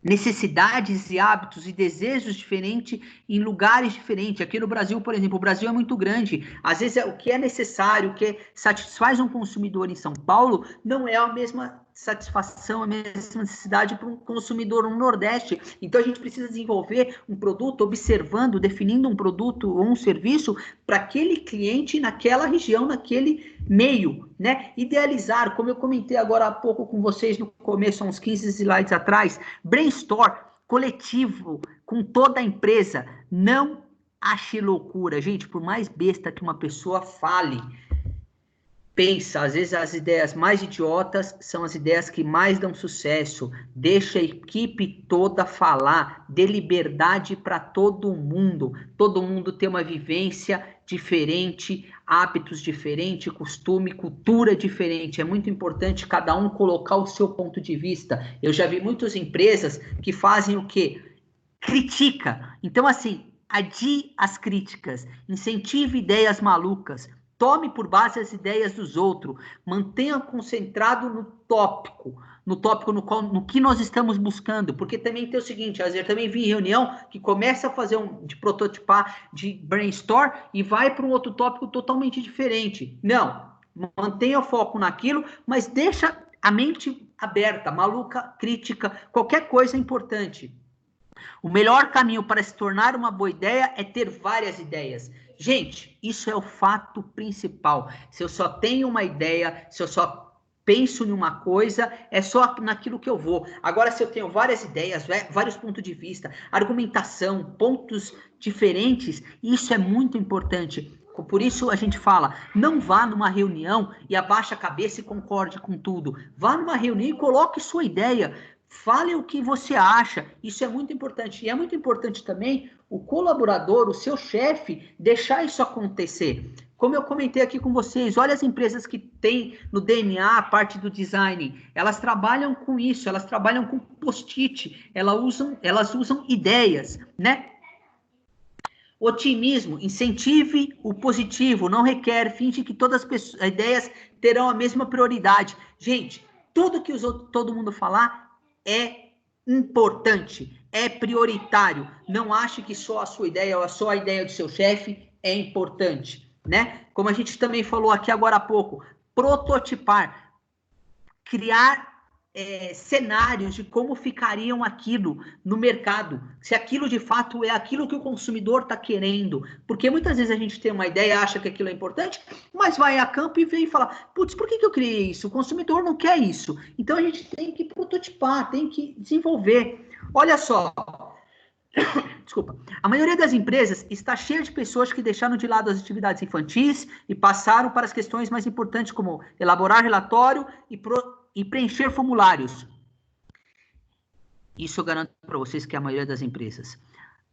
[SPEAKER 4] necessidades e hábitos e desejos diferentes em lugares diferentes. Aqui no Brasil, por exemplo, o Brasil é muito grande. Às vezes, o que é necessário, o que satisfaz um consumidor em São Paulo, não é a mesma satisfação, a mesma necessidade para um consumidor no Nordeste. Então, a gente precisa desenvolver um produto, observando, definindo um produto ou um serviço para aquele cliente naquela região, naquele meio, né? Idealizar, como eu comentei agora há pouco com vocês no começo, há uns 15 slides atrás, brainstorm coletivo com toda a empresa. Não ache loucura, gente, por mais besta que uma pessoa fale, pensa, às vezes as ideias mais idiotas são as ideias que mais dão sucesso. Deixa a equipe toda falar, dê liberdade para todo mundo tem uma vivência diferente, hábitos diferentes, costume, cultura diferente. É muito importante cada um colocar o seu ponto de vista. Eu já vi muitas empresas que fazem o quê? Critica. Então, assim, adie as críticas, incentive ideias malucas, tome por base as ideias dos outros, mantenha concentrado no tópico no que nós estamos buscando, porque também tem o seguinte, às vezes eu também vi reunião que começa a fazer de prototipar, de brainstorm, e vai para um outro tópico totalmente diferente. Não, mantenha o foco naquilo, mas deixa a mente aberta, maluca, crítica, qualquer coisa é importante. O melhor caminho para se tornar uma boa ideia é ter várias ideias. Gente, isso é o fato principal. Se eu só tenho uma ideia, se eu só penso em uma coisa, é só naquilo que eu vou. Agora, se eu tenho várias ideias, vários pontos de vista, argumentação, pontos diferentes, isso é muito importante. Por isso a gente fala, não vá numa reunião e abaixe a cabeça e concorde com tudo. Vá numa reunião e coloque sua ideia. Fale o que você acha, isso é muito importante. E é muito importante também o colaborador, o seu chefe, deixar isso acontecer. Como eu comentei aqui com vocês, olha as empresas que têm no DNA a parte do design. Elas trabalham com isso, elas trabalham com post-it, elas usam ideias, né? Otimismo, incentive o positivo, não requer, finge que todas as ideias terão a mesma prioridade. Gente, tudo que todo mundo falar é importante, é prioritário. Não ache que só a sua ideia ou só a ideia do seu chefe é importante, né? Como a gente também falou aqui agora há pouco, prototipar, criar cenários de como ficariam aquilo no mercado, se aquilo de fato é aquilo que o consumidor está querendo, porque muitas vezes a gente tem uma ideia, acha que aquilo é importante, mas vai a campo e vem e fala, putz, por que eu criei isso? O consumidor não quer isso. Então a gente tem que prototipar, tem que desenvolver. Olha só, desculpa, a maioria das empresas está cheia de pessoas que deixaram de lado as atividades infantis e passaram para as questões mais importantes, como elaborar relatório e preencher formulários. Isso eu garanto para vocês que é a maioria das empresas.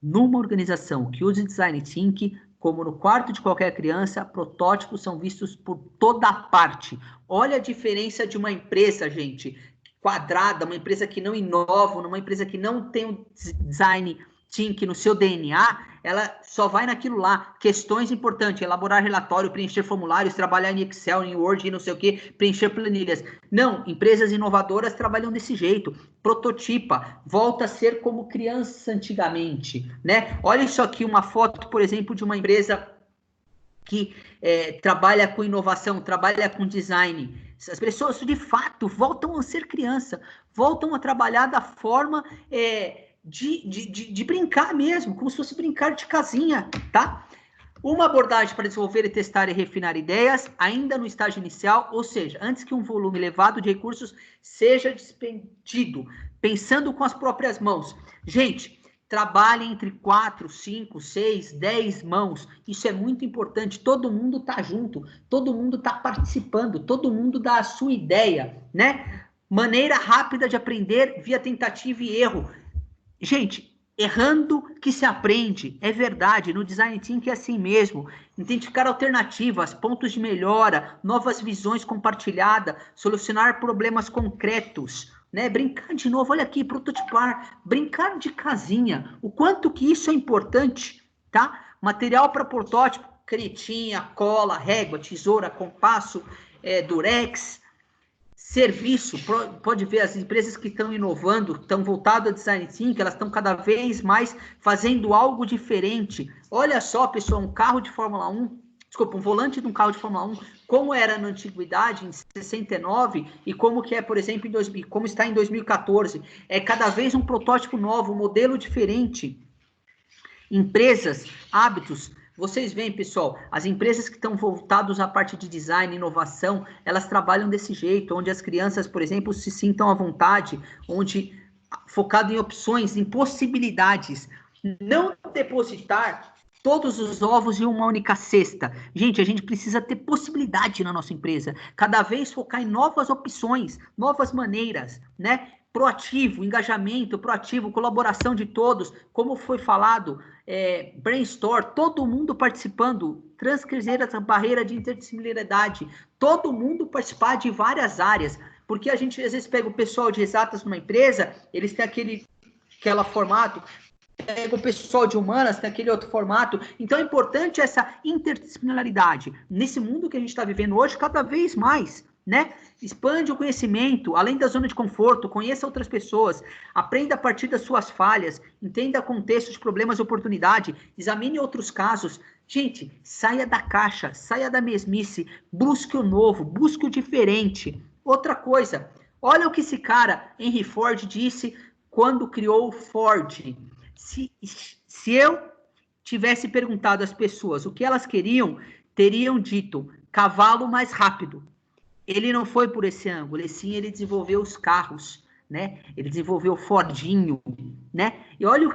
[SPEAKER 4] Numa organização que use Design Thinking, como no quarto de qualquer criança, protótipos são vistos por toda parte. Olha a diferença de uma empresa, gente, quadrada, uma empresa que não inova, uma empresa que não tem o Design Thinking no seu DNA, ela só vai naquilo lá. Questões importantes, elaborar relatório, preencher formulários, trabalhar em Excel, em Word, não sei o quê, preencher planilhas. Não, empresas inovadoras trabalham desse jeito. Prototipa, volta a ser como criança antigamente, né? Olha isso aqui, uma foto, por exemplo, de uma empresa que trabalha com inovação, trabalha com design. As pessoas, de fato, voltam a ser criança, voltam a trabalhar da forma... De brincar mesmo, como se fosse brincar de casinha, tá? Uma abordagem para desenvolver e testar e refinar ideias, ainda no estágio inicial, ou seja, antes que um volume elevado de recursos seja despendido, pensando com as próprias mãos. Gente, trabalha entre 4, 5, 6, 10 mãos. Isso é muito importante. Todo mundo está junto, todo mundo está participando, todo mundo dá a sua ideia, né? Maneira rápida de aprender via tentativa e erro. Gente, errando que se aprende, é verdade, no Design Thinking é assim mesmo. Identificar alternativas, pontos de melhora, novas visões compartilhadas, solucionar problemas concretos, né? Brincar de novo, olha aqui, prototipar, brincar de casinha, o quanto que isso é importante, tá? Material para protótipo, canetinha, cola, régua, tesoura, compasso, durex. Serviço, pode ver as empresas que estão inovando, estão voltadas a design thinking, elas estão cada vez mais fazendo algo diferente. Olha só, pessoal, um carro de Fórmula 1, desculpa, um volante de um carro de Fórmula 1, como era na antiguidade, em 69, e como que é, por exemplo, como está em 2014. É cada vez um protótipo novo, um modelo diferente. Empresas, hábitos. Vocês veem, pessoal, as empresas que estão voltadas à parte de design, inovação, elas trabalham desse jeito, onde as crianças, por exemplo, se sintam à vontade, onde focado em opções, em possibilidades, não depositar todos os ovos em uma única cesta. Gente, a gente precisa ter possibilidade na nossa empresa, cada vez focar em novas opções, novas maneiras, né? Proativo, engajamento, proativo, colaboração de todos, como foi falado, brainstorm, todo mundo participando, transcrever essa barreira de interdisciplinaridade, todo mundo participar de várias áreas, porque a gente às vezes pega o pessoal de exatas numa empresa, eles têm aquela formato, pega o pessoal de humanas, tem aquele outro formato, então é importante essa interdisciplinaridade, nesse mundo que a gente está vivendo hoje, cada vez mais, né? Expande o conhecimento, além da zona de conforto, conheça outras pessoas, aprenda a partir das suas falhas, entenda contextos, problemas e oportunidade, examine outros casos. Gente, saia da caixa, saia da mesmice, busque o novo, busque o diferente. Outra coisa, olha o que esse cara, Henry Ford, disse quando criou o Ford. Se eu tivesse perguntado às pessoas o que elas queriam, teriam dito cavalo mais rápido. Ele não foi por esse ângulo, sim, ele desenvolveu os carros, né? Ele desenvolveu o Fordinho, né? E olha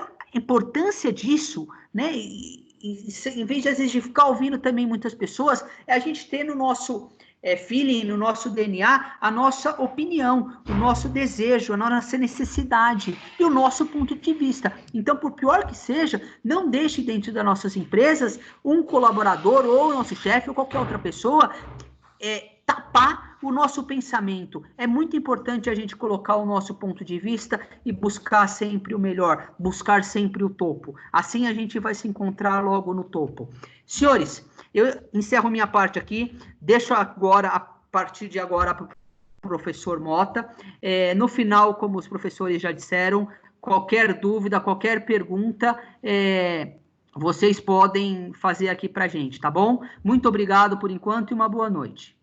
[SPEAKER 4] a importância disso, né? Em vez de, às vezes, de ficar ouvindo também muitas pessoas, é a gente ter no nosso feeling, no nosso DNA, a nossa opinião, o nosso desejo, a nossa necessidade e o nosso ponto de vista. Então, por pior que seja, não deixe dentro das nossas empresas um colaborador ou o nosso chefe ou qualquer outra pessoa tapar o nosso pensamento. É muito importante a gente colocar o nosso ponto de vista e buscar sempre o melhor, buscar sempre o topo. Assim a gente vai se encontrar logo no topo. Senhores, eu encerro minha parte aqui, deixo agora, a partir de agora, para o professor Mota. No final, como os professores já disseram, qualquer dúvida, qualquer pergunta, vocês podem fazer aqui para a gente, tá bom? Muito obrigado por enquanto e uma boa noite.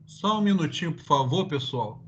[SPEAKER 9] Só um minutinho, por favor, pessoal.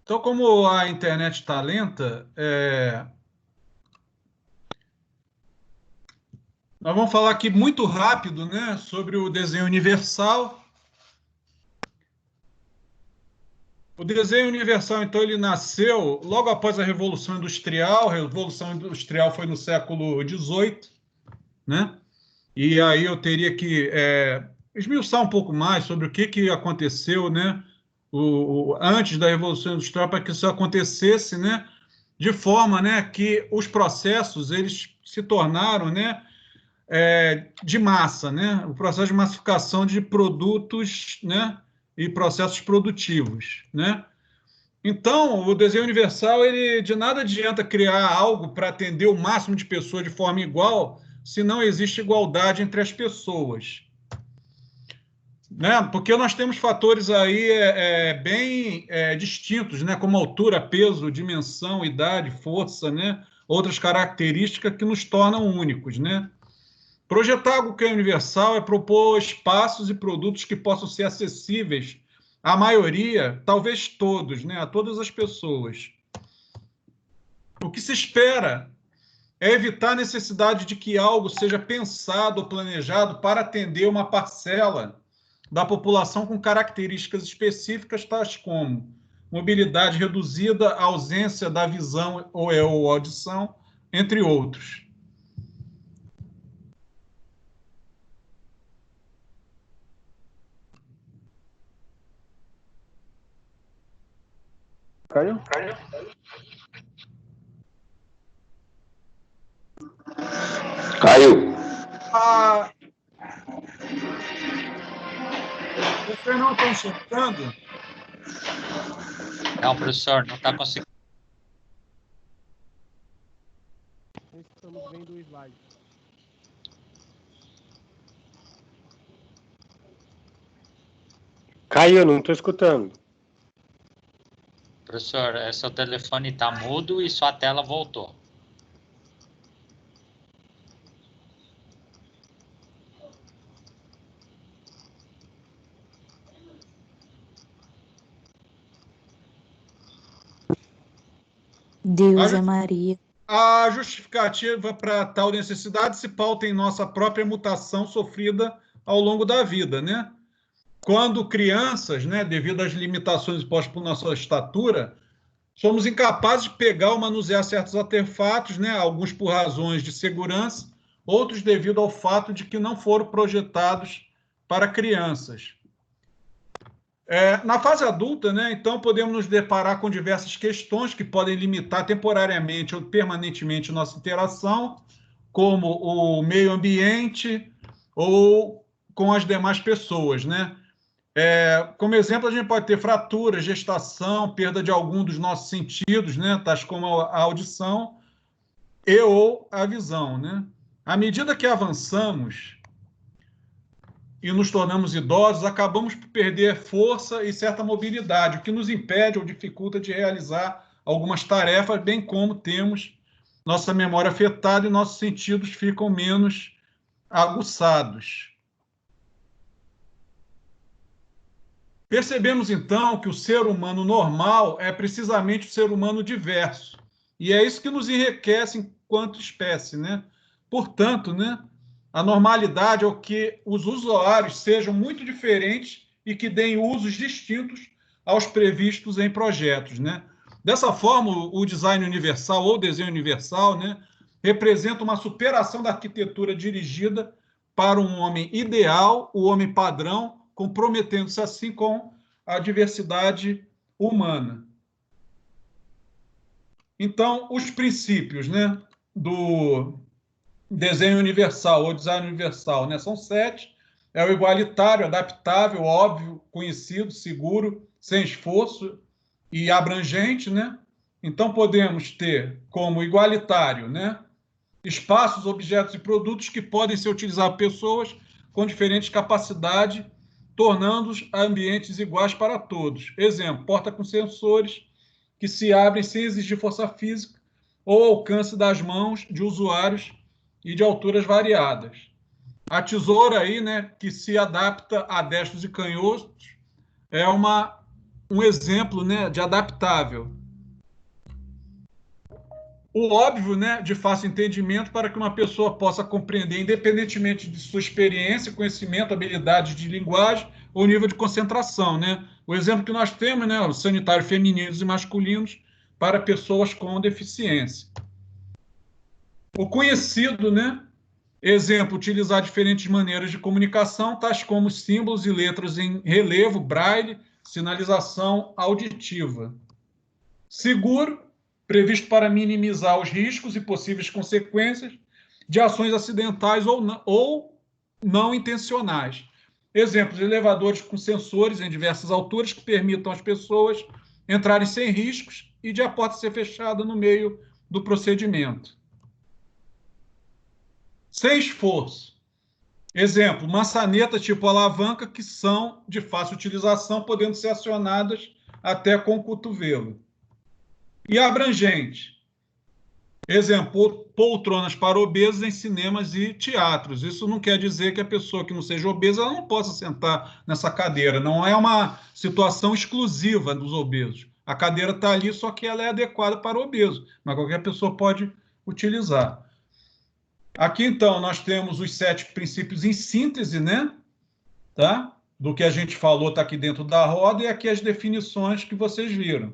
[SPEAKER 9] Então, como a internet está lenta, Nós vamos falar aqui muito rápido, né, sobre o desenho universal. O desenho universal, então, ele nasceu logo após a Revolução Industrial. A Revolução Industrial foi no século XVIII, né? E aí eu teria que esmiuçar um pouco mais sobre o que aconteceu, né, antes da Revolução Industrial, para que isso acontecesse, né, de forma, né, que os processos eles se tornaram, né, de massa, né, o processo de massificação de produtos, né, e processos produtivos, né? Então, o desenho universal, ele de nada adianta criar algo para atender o máximo de pessoas de forma igual, se não existe igualdade entre as pessoas, né? Porque nós temos fatores aí bem distintos, né? Como altura, peso, dimensão, idade, força, né? Outras características que nos tornam únicos, né? Projetar algo que é universal é propor espaços e produtos que possam ser acessíveis à maioria, talvez todos, né? A todas as pessoas. O que se espera é evitar a necessidade de que algo seja pensado ou planejado para atender uma parcela da população com características específicas, tais como mobilidade reduzida, ausência da visão ou audição, entre outros.
[SPEAKER 10] Caiu? Caiu.
[SPEAKER 9] Vocês não estão enxergando?
[SPEAKER 8] Não, professor, não está conseguindo.
[SPEAKER 1] Estamos vendo o slide.
[SPEAKER 10] Caiu, não estou escutando.
[SPEAKER 8] Professor, seu telefone está mudo e sua tela voltou.
[SPEAKER 11] Deus é Maria.
[SPEAKER 9] A justificativa para tal necessidade se pauta em nossa própria mutação sofrida ao longo da vida, né? Quando crianças, né, devido às limitações impostas por nossa estatura, somos incapazes de pegar ou manusear certos artefatos, né, alguns por razões de segurança, outros devido ao fato de que não foram projetados para crianças. Na fase adulta, né, então, podemos nos deparar com diversas questões que podem limitar temporariamente ou permanentemente nossa interação, como o meio ambiente ou com as demais pessoas, né? Como exemplo, a gente pode ter fratura, gestação, perda de algum dos nossos sentidos, né, tais como a audição ou a visão, né? À medida que avançamos e nos tornamos idosos, acabamos por perder força e certa mobilidade, o que nos impede ou dificulta de realizar algumas tarefas, bem como temos nossa memória afetada e nossos sentidos ficam menos aguçados. Percebemos, então, que o ser humano normal é precisamente o ser humano diverso. E é isso que nos enriquece enquanto espécie, né? Portanto, né, a normalidade é o que os usuários sejam muito diferentes e que deem usos distintos aos previstos em projetos, né? Dessa forma, o design universal ou desenho universal, né, representa uma superação da arquitetura dirigida para um homem ideal, o homem padrão, comprometendo-se assim com a diversidade humana. Então, os princípios, né, do desenho universal ou design universal, né, são 7. É o igualitário, adaptável, óbvio, conhecido, seguro, sem esforço e abrangente, né? Então, podemos ter como igualitário, né, espaços, objetos e produtos que podem ser utilizados por pessoas com diferentes capacidades, tornando-os ambientes iguais para todos. Exemplo, porta com sensores que se abrem sem exigir força física ou alcance das mãos de usuários e de alturas variadas. A tesoura aí, né, que se adapta a destros e canhotos, é um exemplo, né, de adaptável. o óbvio, né, de fácil entendimento para que uma pessoa possa compreender, independentemente de sua experiência, conhecimento, habilidade de linguagem ou nível de concentração, né? O exemplo que nós temos, né, o sanitário femininos e masculinos para pessoas com deficiência. O conhecido, né, exemplo, utilizar diferentes maneiras de comunicação, tais como símbolos e letras em relevo, braille, sinalização auditiva. Seguro, previsto para minimizar os riscos e possíveis consequências de ações acidentais ou não intencionais. Exemplos, elevadores com sensores em diversas alturas que permitam às pessoas entrarem sem riscos e de a porta ser fechada no meio do procedimento. Sem esforço. Exemplo, maçanetas tipo alavanca que são de fácil utilização, podendo ser acionadas até com o cotovelo. E abrangente. Exemplo, poltronas para obesos em cinemas e teatros. Isso não quer dizer que a pessoa que não seja obesa ela não possa sentar nessa cadeira. Não é uma situação exclusiva dos obesos. A cadeira está ali, só que ela é adequada para o obeso, mas qualquer pessoa pode utilizar. Aqui, então, nós temos os 7 princípios em síntese, né? Tá? Do que a gente falou está aqui dentro da roda, e aqui as definições que vocês viram.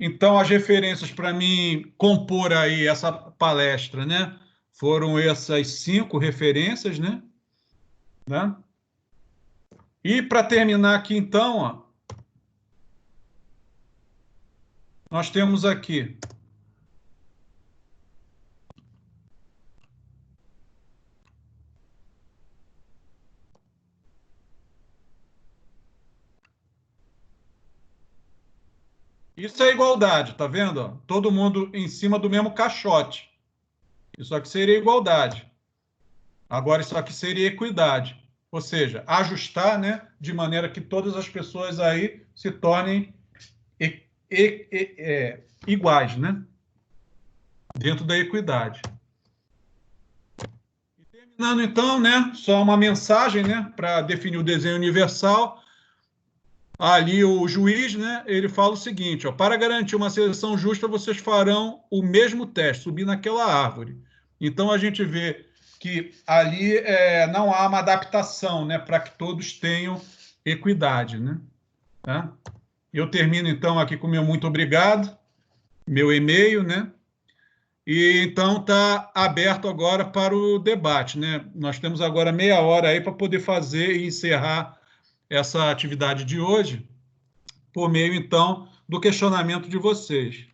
[SPEAKER 9] Então, as referências para mim compor aí essa palestra, né? Foram essas 5 referências, né? E para terminar aqui, então, ó, nós temos aqui isso é igualdade, tá vendo? Todo mundo em cima do mesmo caixote. Isso aqui seria igualdade. Agora, isso aqui seria equidade. Ou seja, ajustar, né, de maneira que todas as pessoas aí se tornem iguais, né? Dentro da equidade. E terminando, então, né, só uma mensagem, né, para definir o desenho universal. Ali o juiz, né, ele fala o seguinte, ó, para garantir uma seleção justa, vocês farão o mesmo teste, subir naquela árvore. Então, a gente vê que ali não há uma adaptação, né, para que todos tenham equidade, né? Tá? Eu termino, então, aqui com o meu muito obrigado, meu e-mail, né? E, então, está aberto agora para o debate, né? Nós temos agora meia hora aí para poder fazer e encerrar essa atividade de hoje, por meio, então, do questionamento de vocês.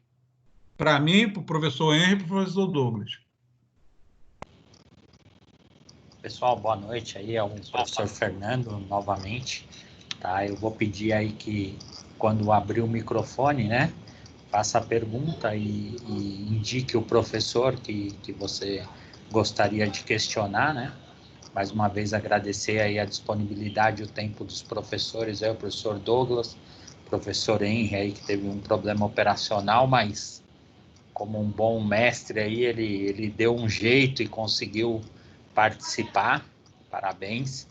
[SPEAKER 9] Para mim, para o professor Henry e para o professor Douglas.
[SPEAKER 8] Pessoal, boa noite. Aí é o professor Fernando, novamente. Tá? Eu vou pedir aí que, quando abrir o microfone, né, faça a pergunta e indique o professor que você gostaria de questionar, né? Mais uma vez, agradecer aí a disponibilidade e o tempo dos professores, aí, o professor Douglas, o professor Henry, aí, que teve um problema operacional, mas como um bom mestre, aí, ele deu um jeito e conseguiu participar, parabéns.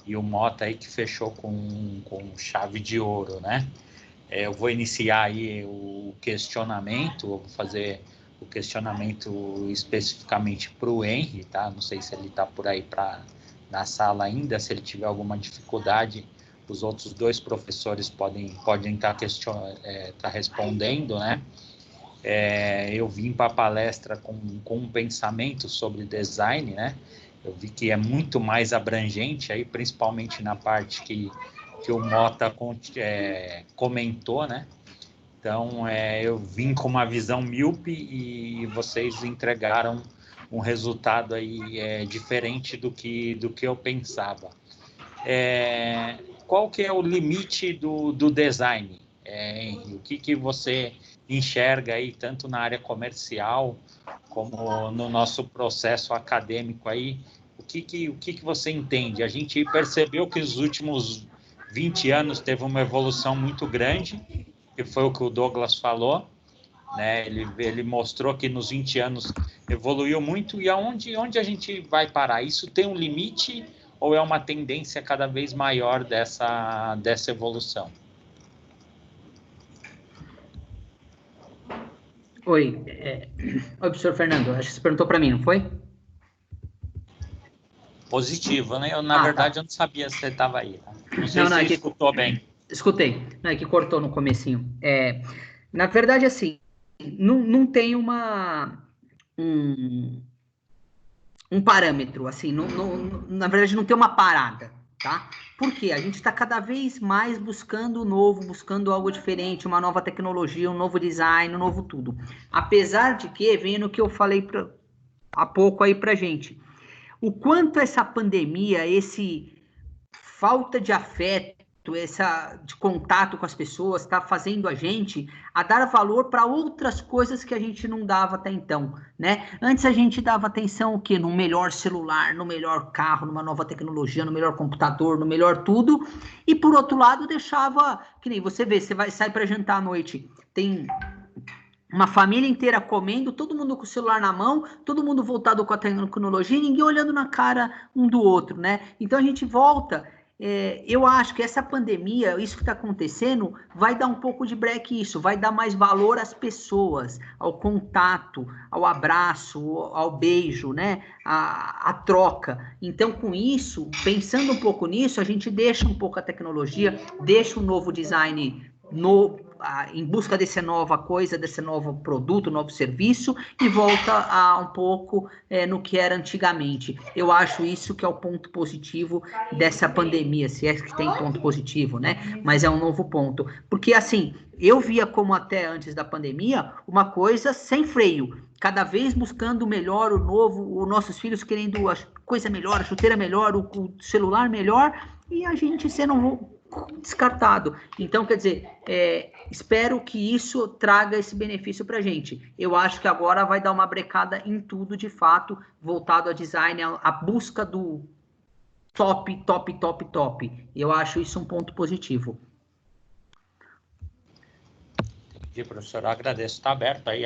[SPEAKER 8] E o Mota aí que fechou com chave de ouro, né? Eu vou iniciar aí o questionamento, eu vou fazer o questionamento especificamente para o Henry, tá? Não sei se ele está por aí na sala ainda, se ele tiver alguma dificuldade, os outros 2 professores podem estar tá respondendo, né? Eu vim para a palestra com um pensamento sobre design, né? Eu vi que é muito mais abrangente, aí, principalmente na parte que o Mota comentou, né? Então, eu vim com uma visão míope e vocês entregaram um resultado aí diferente do que eu pensava. Qual que é o limite do design? O que você enxerga aí, tanto na área comercial como no nosso processo acadêmico aí? O que você entende? A gente percebeu que os últimos 20 anos teve uma evolução muito grande, que foi o que o Douglas falou, né? Ele mostrou que nos 20 anos evoluiu muito, e onde a gente vai parar? Isso tem um limite ou é uma tendência cada vez maior dessa evolução?
[SPEAKER 4] Oi, oi, professor Fernando, acho que você perguntou para mim, não foi?
[SPEAKER 8] Positivo, né? Na verdade,
[SPEAKER 4] tá.
[SPEAKER 8] eu não sabia se você estava aí. Não sei
[SPEAKER 4] Não,
[SPEAKER 8] se
[SPEAKER 4] é
[SPEAKER 8] você
[SPEAKER 4] que
[SPEAKER 8] escutou bem.
[SPEAKER 4] escutei, não é que cortou no comecinho. Na verdade, assim, não tem um, um parâmetro, assim, na verdade não tem uma parada, tá? Porque a gente está cada vez mais buscando o novo, buscando algo diferente, uma nova tecnologia, um novo design, um novo tudo. Apesar de que, vem no que eu falei há pouco aí pra gente, o quanto essa pandemia, esse falta de afeto, de contato com as pessoas, está fazendo a gente a dar valor para outras coisas que a gente não dava até então, né? Antes a gente dava atenção o quê? No melhor celular, no melhor carro, numa nova tecnologia, no melhor computador, no melhor tudo, e por outro lado deixava, que nem você vê, você sai para jantar à noite, tem uma família inteira comendo, todo mundo com o celular na mão, todo mundo voltado com a tecnologia, ninguém olhando na cara um do outro, né? Então a gente volta. Eu acho que essa pandemia, isso que está acontecendo, vai dar um pouco de break isso, vai dar mais valor às pessoas, ao contato, ao abraço, ao beijo, né? A troca. Então, com isso, pensando um pouco nisso, a gente deixa um pouco a tecnologia, deixa um novo design em busca dessa nova coisa, desse novo produto, novo serviço, e volta a um pouco no que era antigamente. Eu acho isso que é o ponto positivo dessa pandemia, se é que tem ponto positivo, né? Mas é um novo ponto. Porque, assim, eu via como até antes da pandemia, uma coisa sem freio, cada vez buscando o melhor, o novo, os nossos filhos querendo a coisa melhor, a chuteira melhor, o celular melhor, e a gente sendo descartado. Então, quer dizer, espero que isso traga esse benefício para a gente. Eu acho que agora vai dar uma brecada em tudo, de fato, voltado a design, a busca do top, top, top, top. Eu acho isso um ponto positivo.
[SPEAKER 8] Entendi, professor. Eu agradeço. Está aberto aí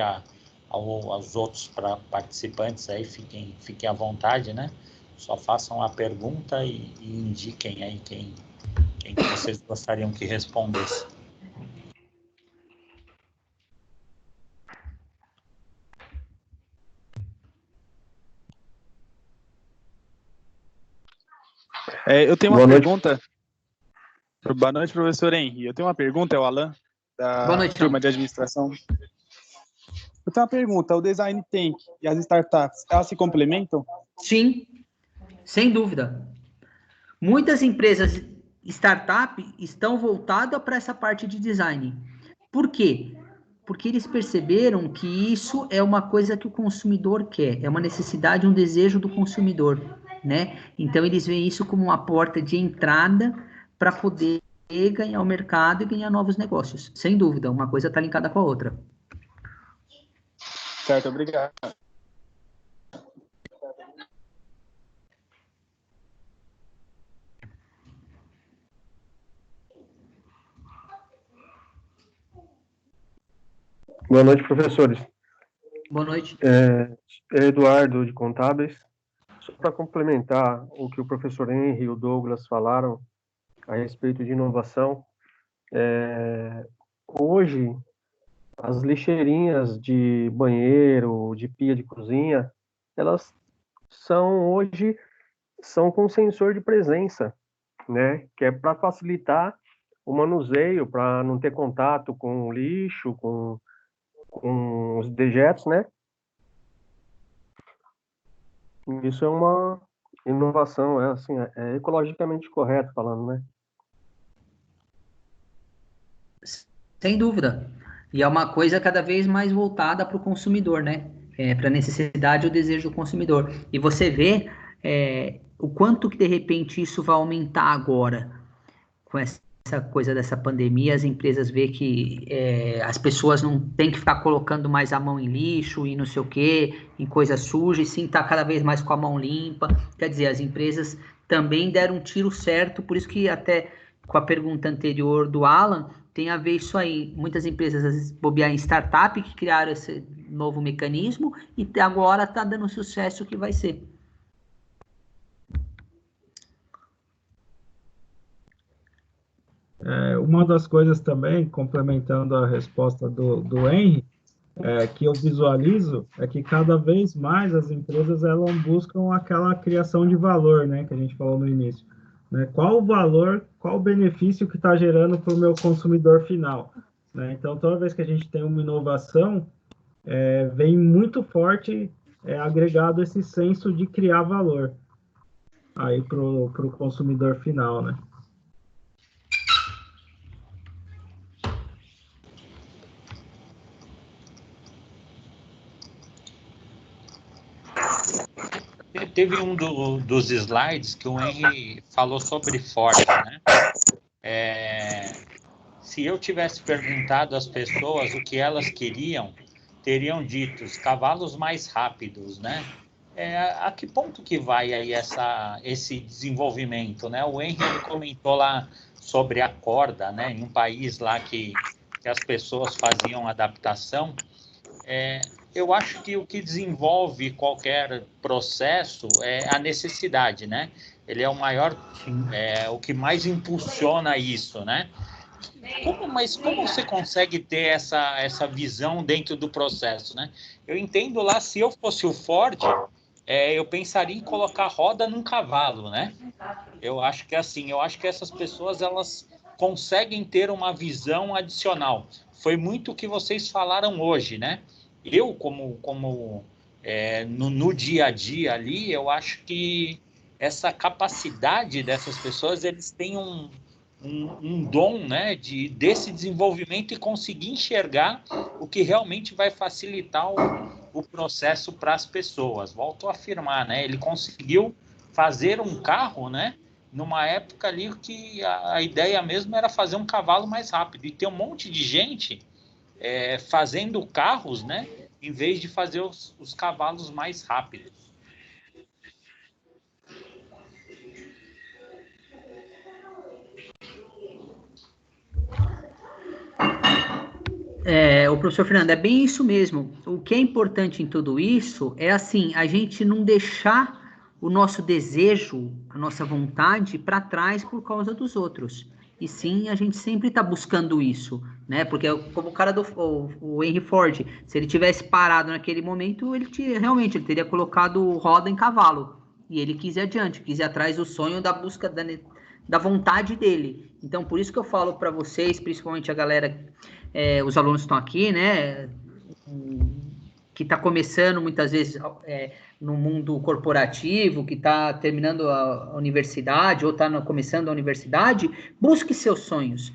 [SPEAKER 8] aos outros participantes aí, fiquem à vontade, né? Só façam a pergunta e indiquem aí quem vocês gostariam que respondesse.
[SPEAKER 2] Eu tenho uma pergunta. Boa noite, professor Henry. Eu tenho uma pergunta, é o Alan, da turma de administração. Eu tenho uma pergunta, o Design Tank e as startups, elas se complementam?
[SPEAKER 4] Sim, sem dúvida. Muitas empresas startup estão voltadas para essa parte de design. Por quê? Porque eles perceberam que isso é uma coisa que o consumidor quer, é uma necessidade, um desejo do consumidor, né? Então eles veem isso como uma porta de entrada para poder ganhar o mercado e ganhar novos negócios. Sem dúvida, uma coisa está linkada com a outra.
[SPEAKER 2] Certo, obrigado.
[SPEAKER 11] Boa noite, professores.
[SPEAKER 4] Boa noite.
[SPEAKER 11] Eduardo, de Contábeis. Só para complementar o que o professor Henry e o Douglas falaram a respeito de inovação, hoje, as lixeirinhas de banheiro, de pia de cozinha, elas são com sensor de presença, né? Que é para facilitar o manuseio, para não ter contato com o lixo, com os dejetos, né? Isso é uma inovação, assim, é ecologicamente correto falando, né?
[SPEAKER 4] Sem dúvida. E é uma coisa cada vez mais voltada para o consumidor, né? Para a necessidade e o desejo do consumidor. E você vê o quanto que de repente isso vai aumentar agora com essa coisa dessa pandemia. As empresas vê que as pessoas não têm que ficar colocando mais a mão em lixo e não sei o quê, em coisa suja, e sim tá cada vez mais com a mão limpa. Quer dizer, as empresas também deram um tiro certo, por isso que até com a pergunta anterior do Alan, tem a ver isso aí. Muitas empresas, às vezes, bobear em startup, que criaram esse novo mecanismo, e agora está dando sucesso que vai ser.
[SPEAKER 1] Uma das coisas também, complementando a resposta do Henry, que eu visualizo é que cada vez mais as empresas elas buscam aquela criação de valor, né, que a gente falou no início. Né? Qual o valor, qual o benefício que está gerando para o meu consumidor final? Né? Então, toda vez que a gente tem uma inovação, vem muito forte agregado esse senso de criar valor aí para o consumidor final, né?
[SPEAKER 8] Teve um dos slides que o Henry falou sobre Ford, né? Se eu tivesse perguntado às pessoas o que elas queriam, teriam dito os cavalos mais rápidos, né? A que ponto que vai aí esse desenvolvimento, né? O Henry comentou lá sobre a corda, né? Em um país lá que as pessoas faziam adaptação. Eu acho que o que desenvolve qualquer processo é a necessidade, né? Ele é o maior, o que mais impulsiona isso, né? Mas como você consegue ter essa visão dentro do processo, né? Eu entendo lá, se eu fosse o Ford, eu pensaria em colocar roda num cavalo, né? Eu acho que essas pessoas, elas conseguem ter uma visão adicional. Foi muito o que vocês falaram hoje, né? Eu, no dia a dia ali, eu acho que essa capacidade dessas pessoas, eles têm um dom, né, desse desenvolvimento e conseguir enxergar o que realmente vai facilitar o processo para as pessoas. Volto a afirmar, né? Ele conseguiu fazer um carro, né, numa época ali que a ideia mesmo era fazer um cavalo mais rápido. E tem um monte de gente fazendo carros, né, em vez de fazer os cavalos mais rápidos.
[SPEAKER 4] O professor Fernando, é bem isso mesmo. O que é importante em tudo isso é assim, a gente não deixar o nosso desejo, a nossa vontade para trás por causa dos outros. E sim, a gente sempre está buscando isso, né? Porque como o cara o Henry Ford, se ele tivesse parado naquele momento, ele teria colocado roda em cavalo. E ele quis ir adiante, quis ir atrás do sonho, da busca da vontade dele. Então, por isso que eu falo para vocês, principalmente a galera, os alunos estão aqui, né? Que está começando muitas vezes no mundo corporativo, que está terminando a universidade ou está começando a universidade, busque seus sonhos.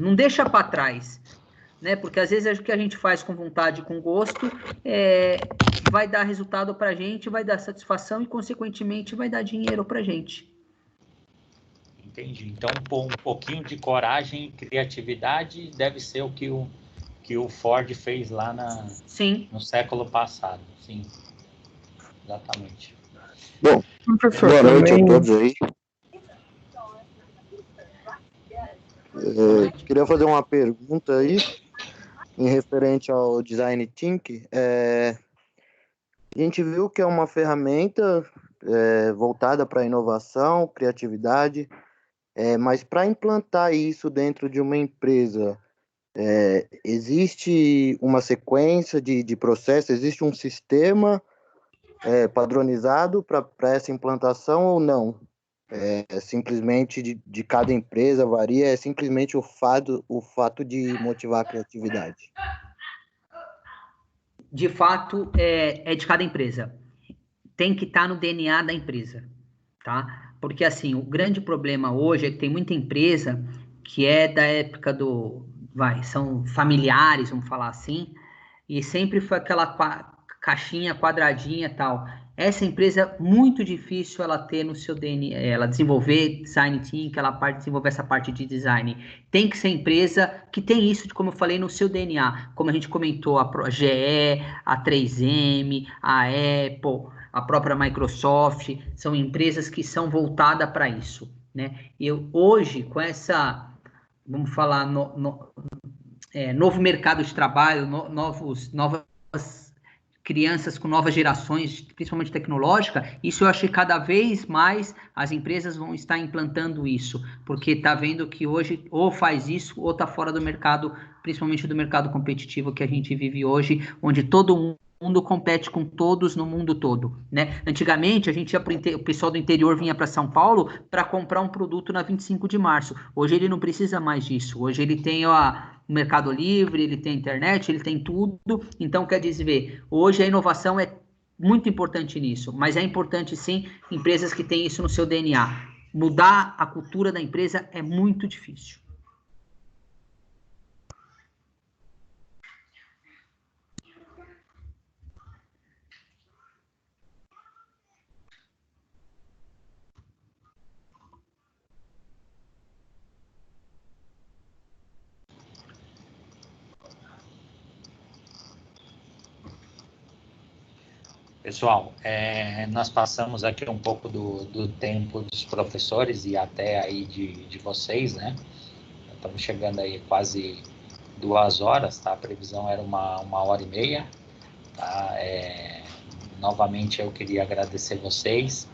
[SPEAKER 4] Não deixa para trás, né? Porque às vezes o que a gente faz com vontade, com gosto, vai dar resultado para a gente, vai dar satisfação e, consequentemente, vai dar dinheiro para a gente.
[SPEAKER 8] Entendi. Então, um pouquinho de coragem e criatividade deve ser o que o Ford fez lá no século passado. Sim, exatamente.
[SPEAKER 12] Bom, boa noite a todos aí. Queria fazer uma pergunta aí, em referente ao Design Thinking. A gente viu que é uma ferramenta voltada para inovação, criatividade, mas para implantar isso dentro de uma empresa, existe uma sequência de processos, existe um sistema padronizado para essa implantação ou não? Simplesmente de cada empresa varia, é simplesmente o fato de motivar a criatividade.
[SPEAKER 4] De fato, é de cada empresa. Tem que estar no DNA da empresa, tá? Porque, assim, o grande problema hoje é que tem muita empresa que é da época são familiares, vamos falar assim, e sempre foi aquela caixinha quadradinha e tal. Essa empresa é muito difícil ela ter no seu DNA, ela desenvolver design thinking, ela desenvolver essa parte de design. Tem que ser empresa que tem isso, como eu falei, no seu DNA. Como a gente comentou, a GE, a 3M, a Apple, a própria Microsoft, são empresas que são voltadas para isso, né? Eu hoje, com essa, vamos falar, novo mercado de trabalho, novas crianças com novas gerações, principalmente tecnológica, isso eu acho que cada vez mais as empresas vão estar implantando isso, porque está vendo que hoje ou faz isso ou está fora do mercado, principalmente do mercado competitivo que a gente vive hoje, onde todo mundo compete com todos no mundo todo, né? Antigamente, a gente ia o pessoal do interior vinha para São Paulo para comprar um produto na 25 de março. Hoje ele não precisa mais disso. Hoje ele tem o Mercado Livre, ele tem a internet, ele tem tudo. Então, quer dizer, hoje a inovação é muito importante nisso, mas é importante, sim, empresas que têm isso no seu DNA. Mudar a cultura da empresa é muito difícil.
[SPEAKER 8] Pessoal, nós passamos aqui um pouco do tempo dos professores e até aí de vocês, né? Estamos chegando aí quase 2 horas, tá? A previsão era uma hora e meia, tá? Novamente eu queria agradecer vocês.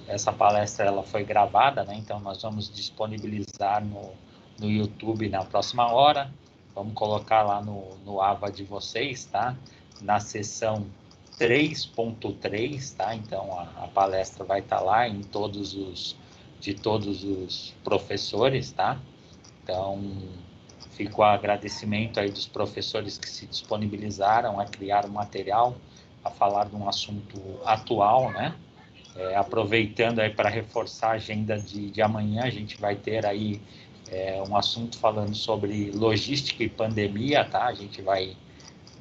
[SPEAKER 8] Essa palestra ela foi gravada, né? Então nós vamos disponibilizar no YouTube na próxima hora. Vamos colocar lá no AVA de vocês, tá? Na sessão 3.3, tá? Então a palestra vai estar lá de todos os professores, tá? Então fica o agradecimento aí dos professores que se disponibilizaram a criar o material, a falar de um assunto atual, né? Aproveitando aí para reforçar a agenda de amanhã, a gente vai ter aí um assunto falando sobre logística e pandemia, tá? A gente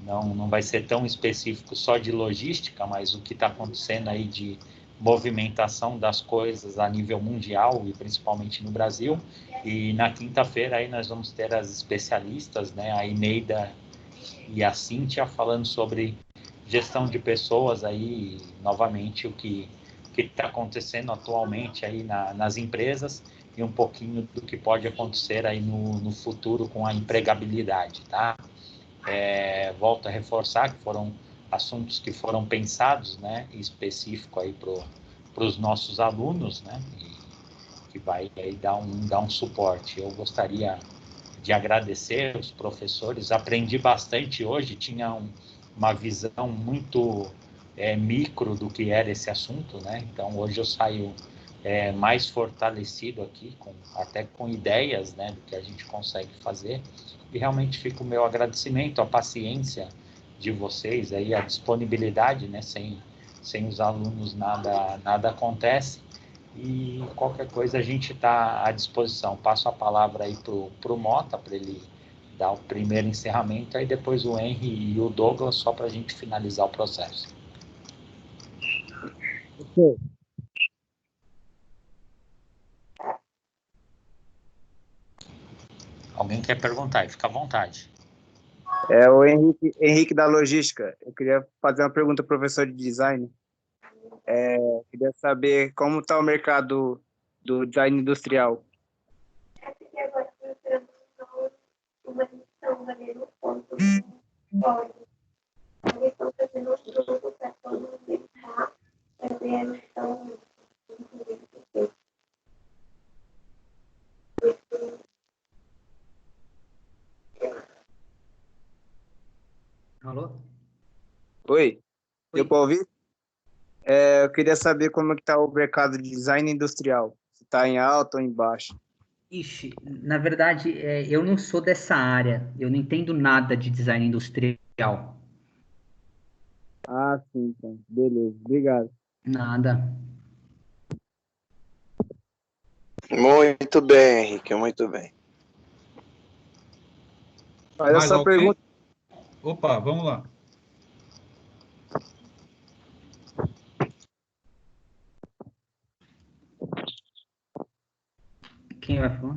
[SPEAKER 8] não vai ser tão específico só de logística, mas o que está acontecendo aí de movimentação das coisas a nível mundial e principalmente no Brasil. E na quinta-feira aí nós vamos ter as especialistas, né, a Ineida e a Cíntia, falando sobre gestão de pessoas aí, novamente, o que está acontecendo atualmente aí nas empresas e um pouquinho do que pode acontecer aí no futuro com a empregabilidade, tá? Volto a reforçar que foram assuntos que foram pensados, né, específico aí para os nossos alunos, né, e que vai aí dar um suporte. Eu gostaria de agradecer os professores, aprendi bastante hoje, tinha uma visão muito micro do que era esse assunto, né, então hoje eu saio mais fortalecido aqui, até com ideias, né, do que a gente consegue fazer. E realmente fica o meu agradecimento, a paciência de vocês, aí, a disponibilidade, né? Sem os alunos nada acontece. E qualquer coisa a gente está à disposição. Passo a palavra aí para o Mota, para ele dar o primeiro encerramento, aí depois o Henry e o Douglas, só para a gente finalizar o processo.
[SPEAKER 10] Ok.
[SPEAKER 8] Alguém quer perguntar? Fica à vontade.
[SPEAKER 10] O Henrique da Logística. Eu queria fazer uma pergunta ao professor de design. Queria saber como está o mercado do design industrial.
[SPEAKER 4] Alô?
[SPEAKER 10] Oi, deu para ouvir? Eu queria saber como está o mercado de design industrial. Se está em alta ou em baixa.
[SPEAKER 4] Ixi, na verdade, eu não sou dessa área. Eu não entendo nada de design industrial.
[SPEAKER 10] Ah, sim, então. Beleza, obrigado.
[SPEAKER 4] Nada.
[SPEAKER 12] Muito bem, Henrique, muito bem.
[SPEAKER 10] Faz essa pergunta.
[SPEAKER 9] Opa, vamos lá.
[SPEAKER 4] Quem vai falar?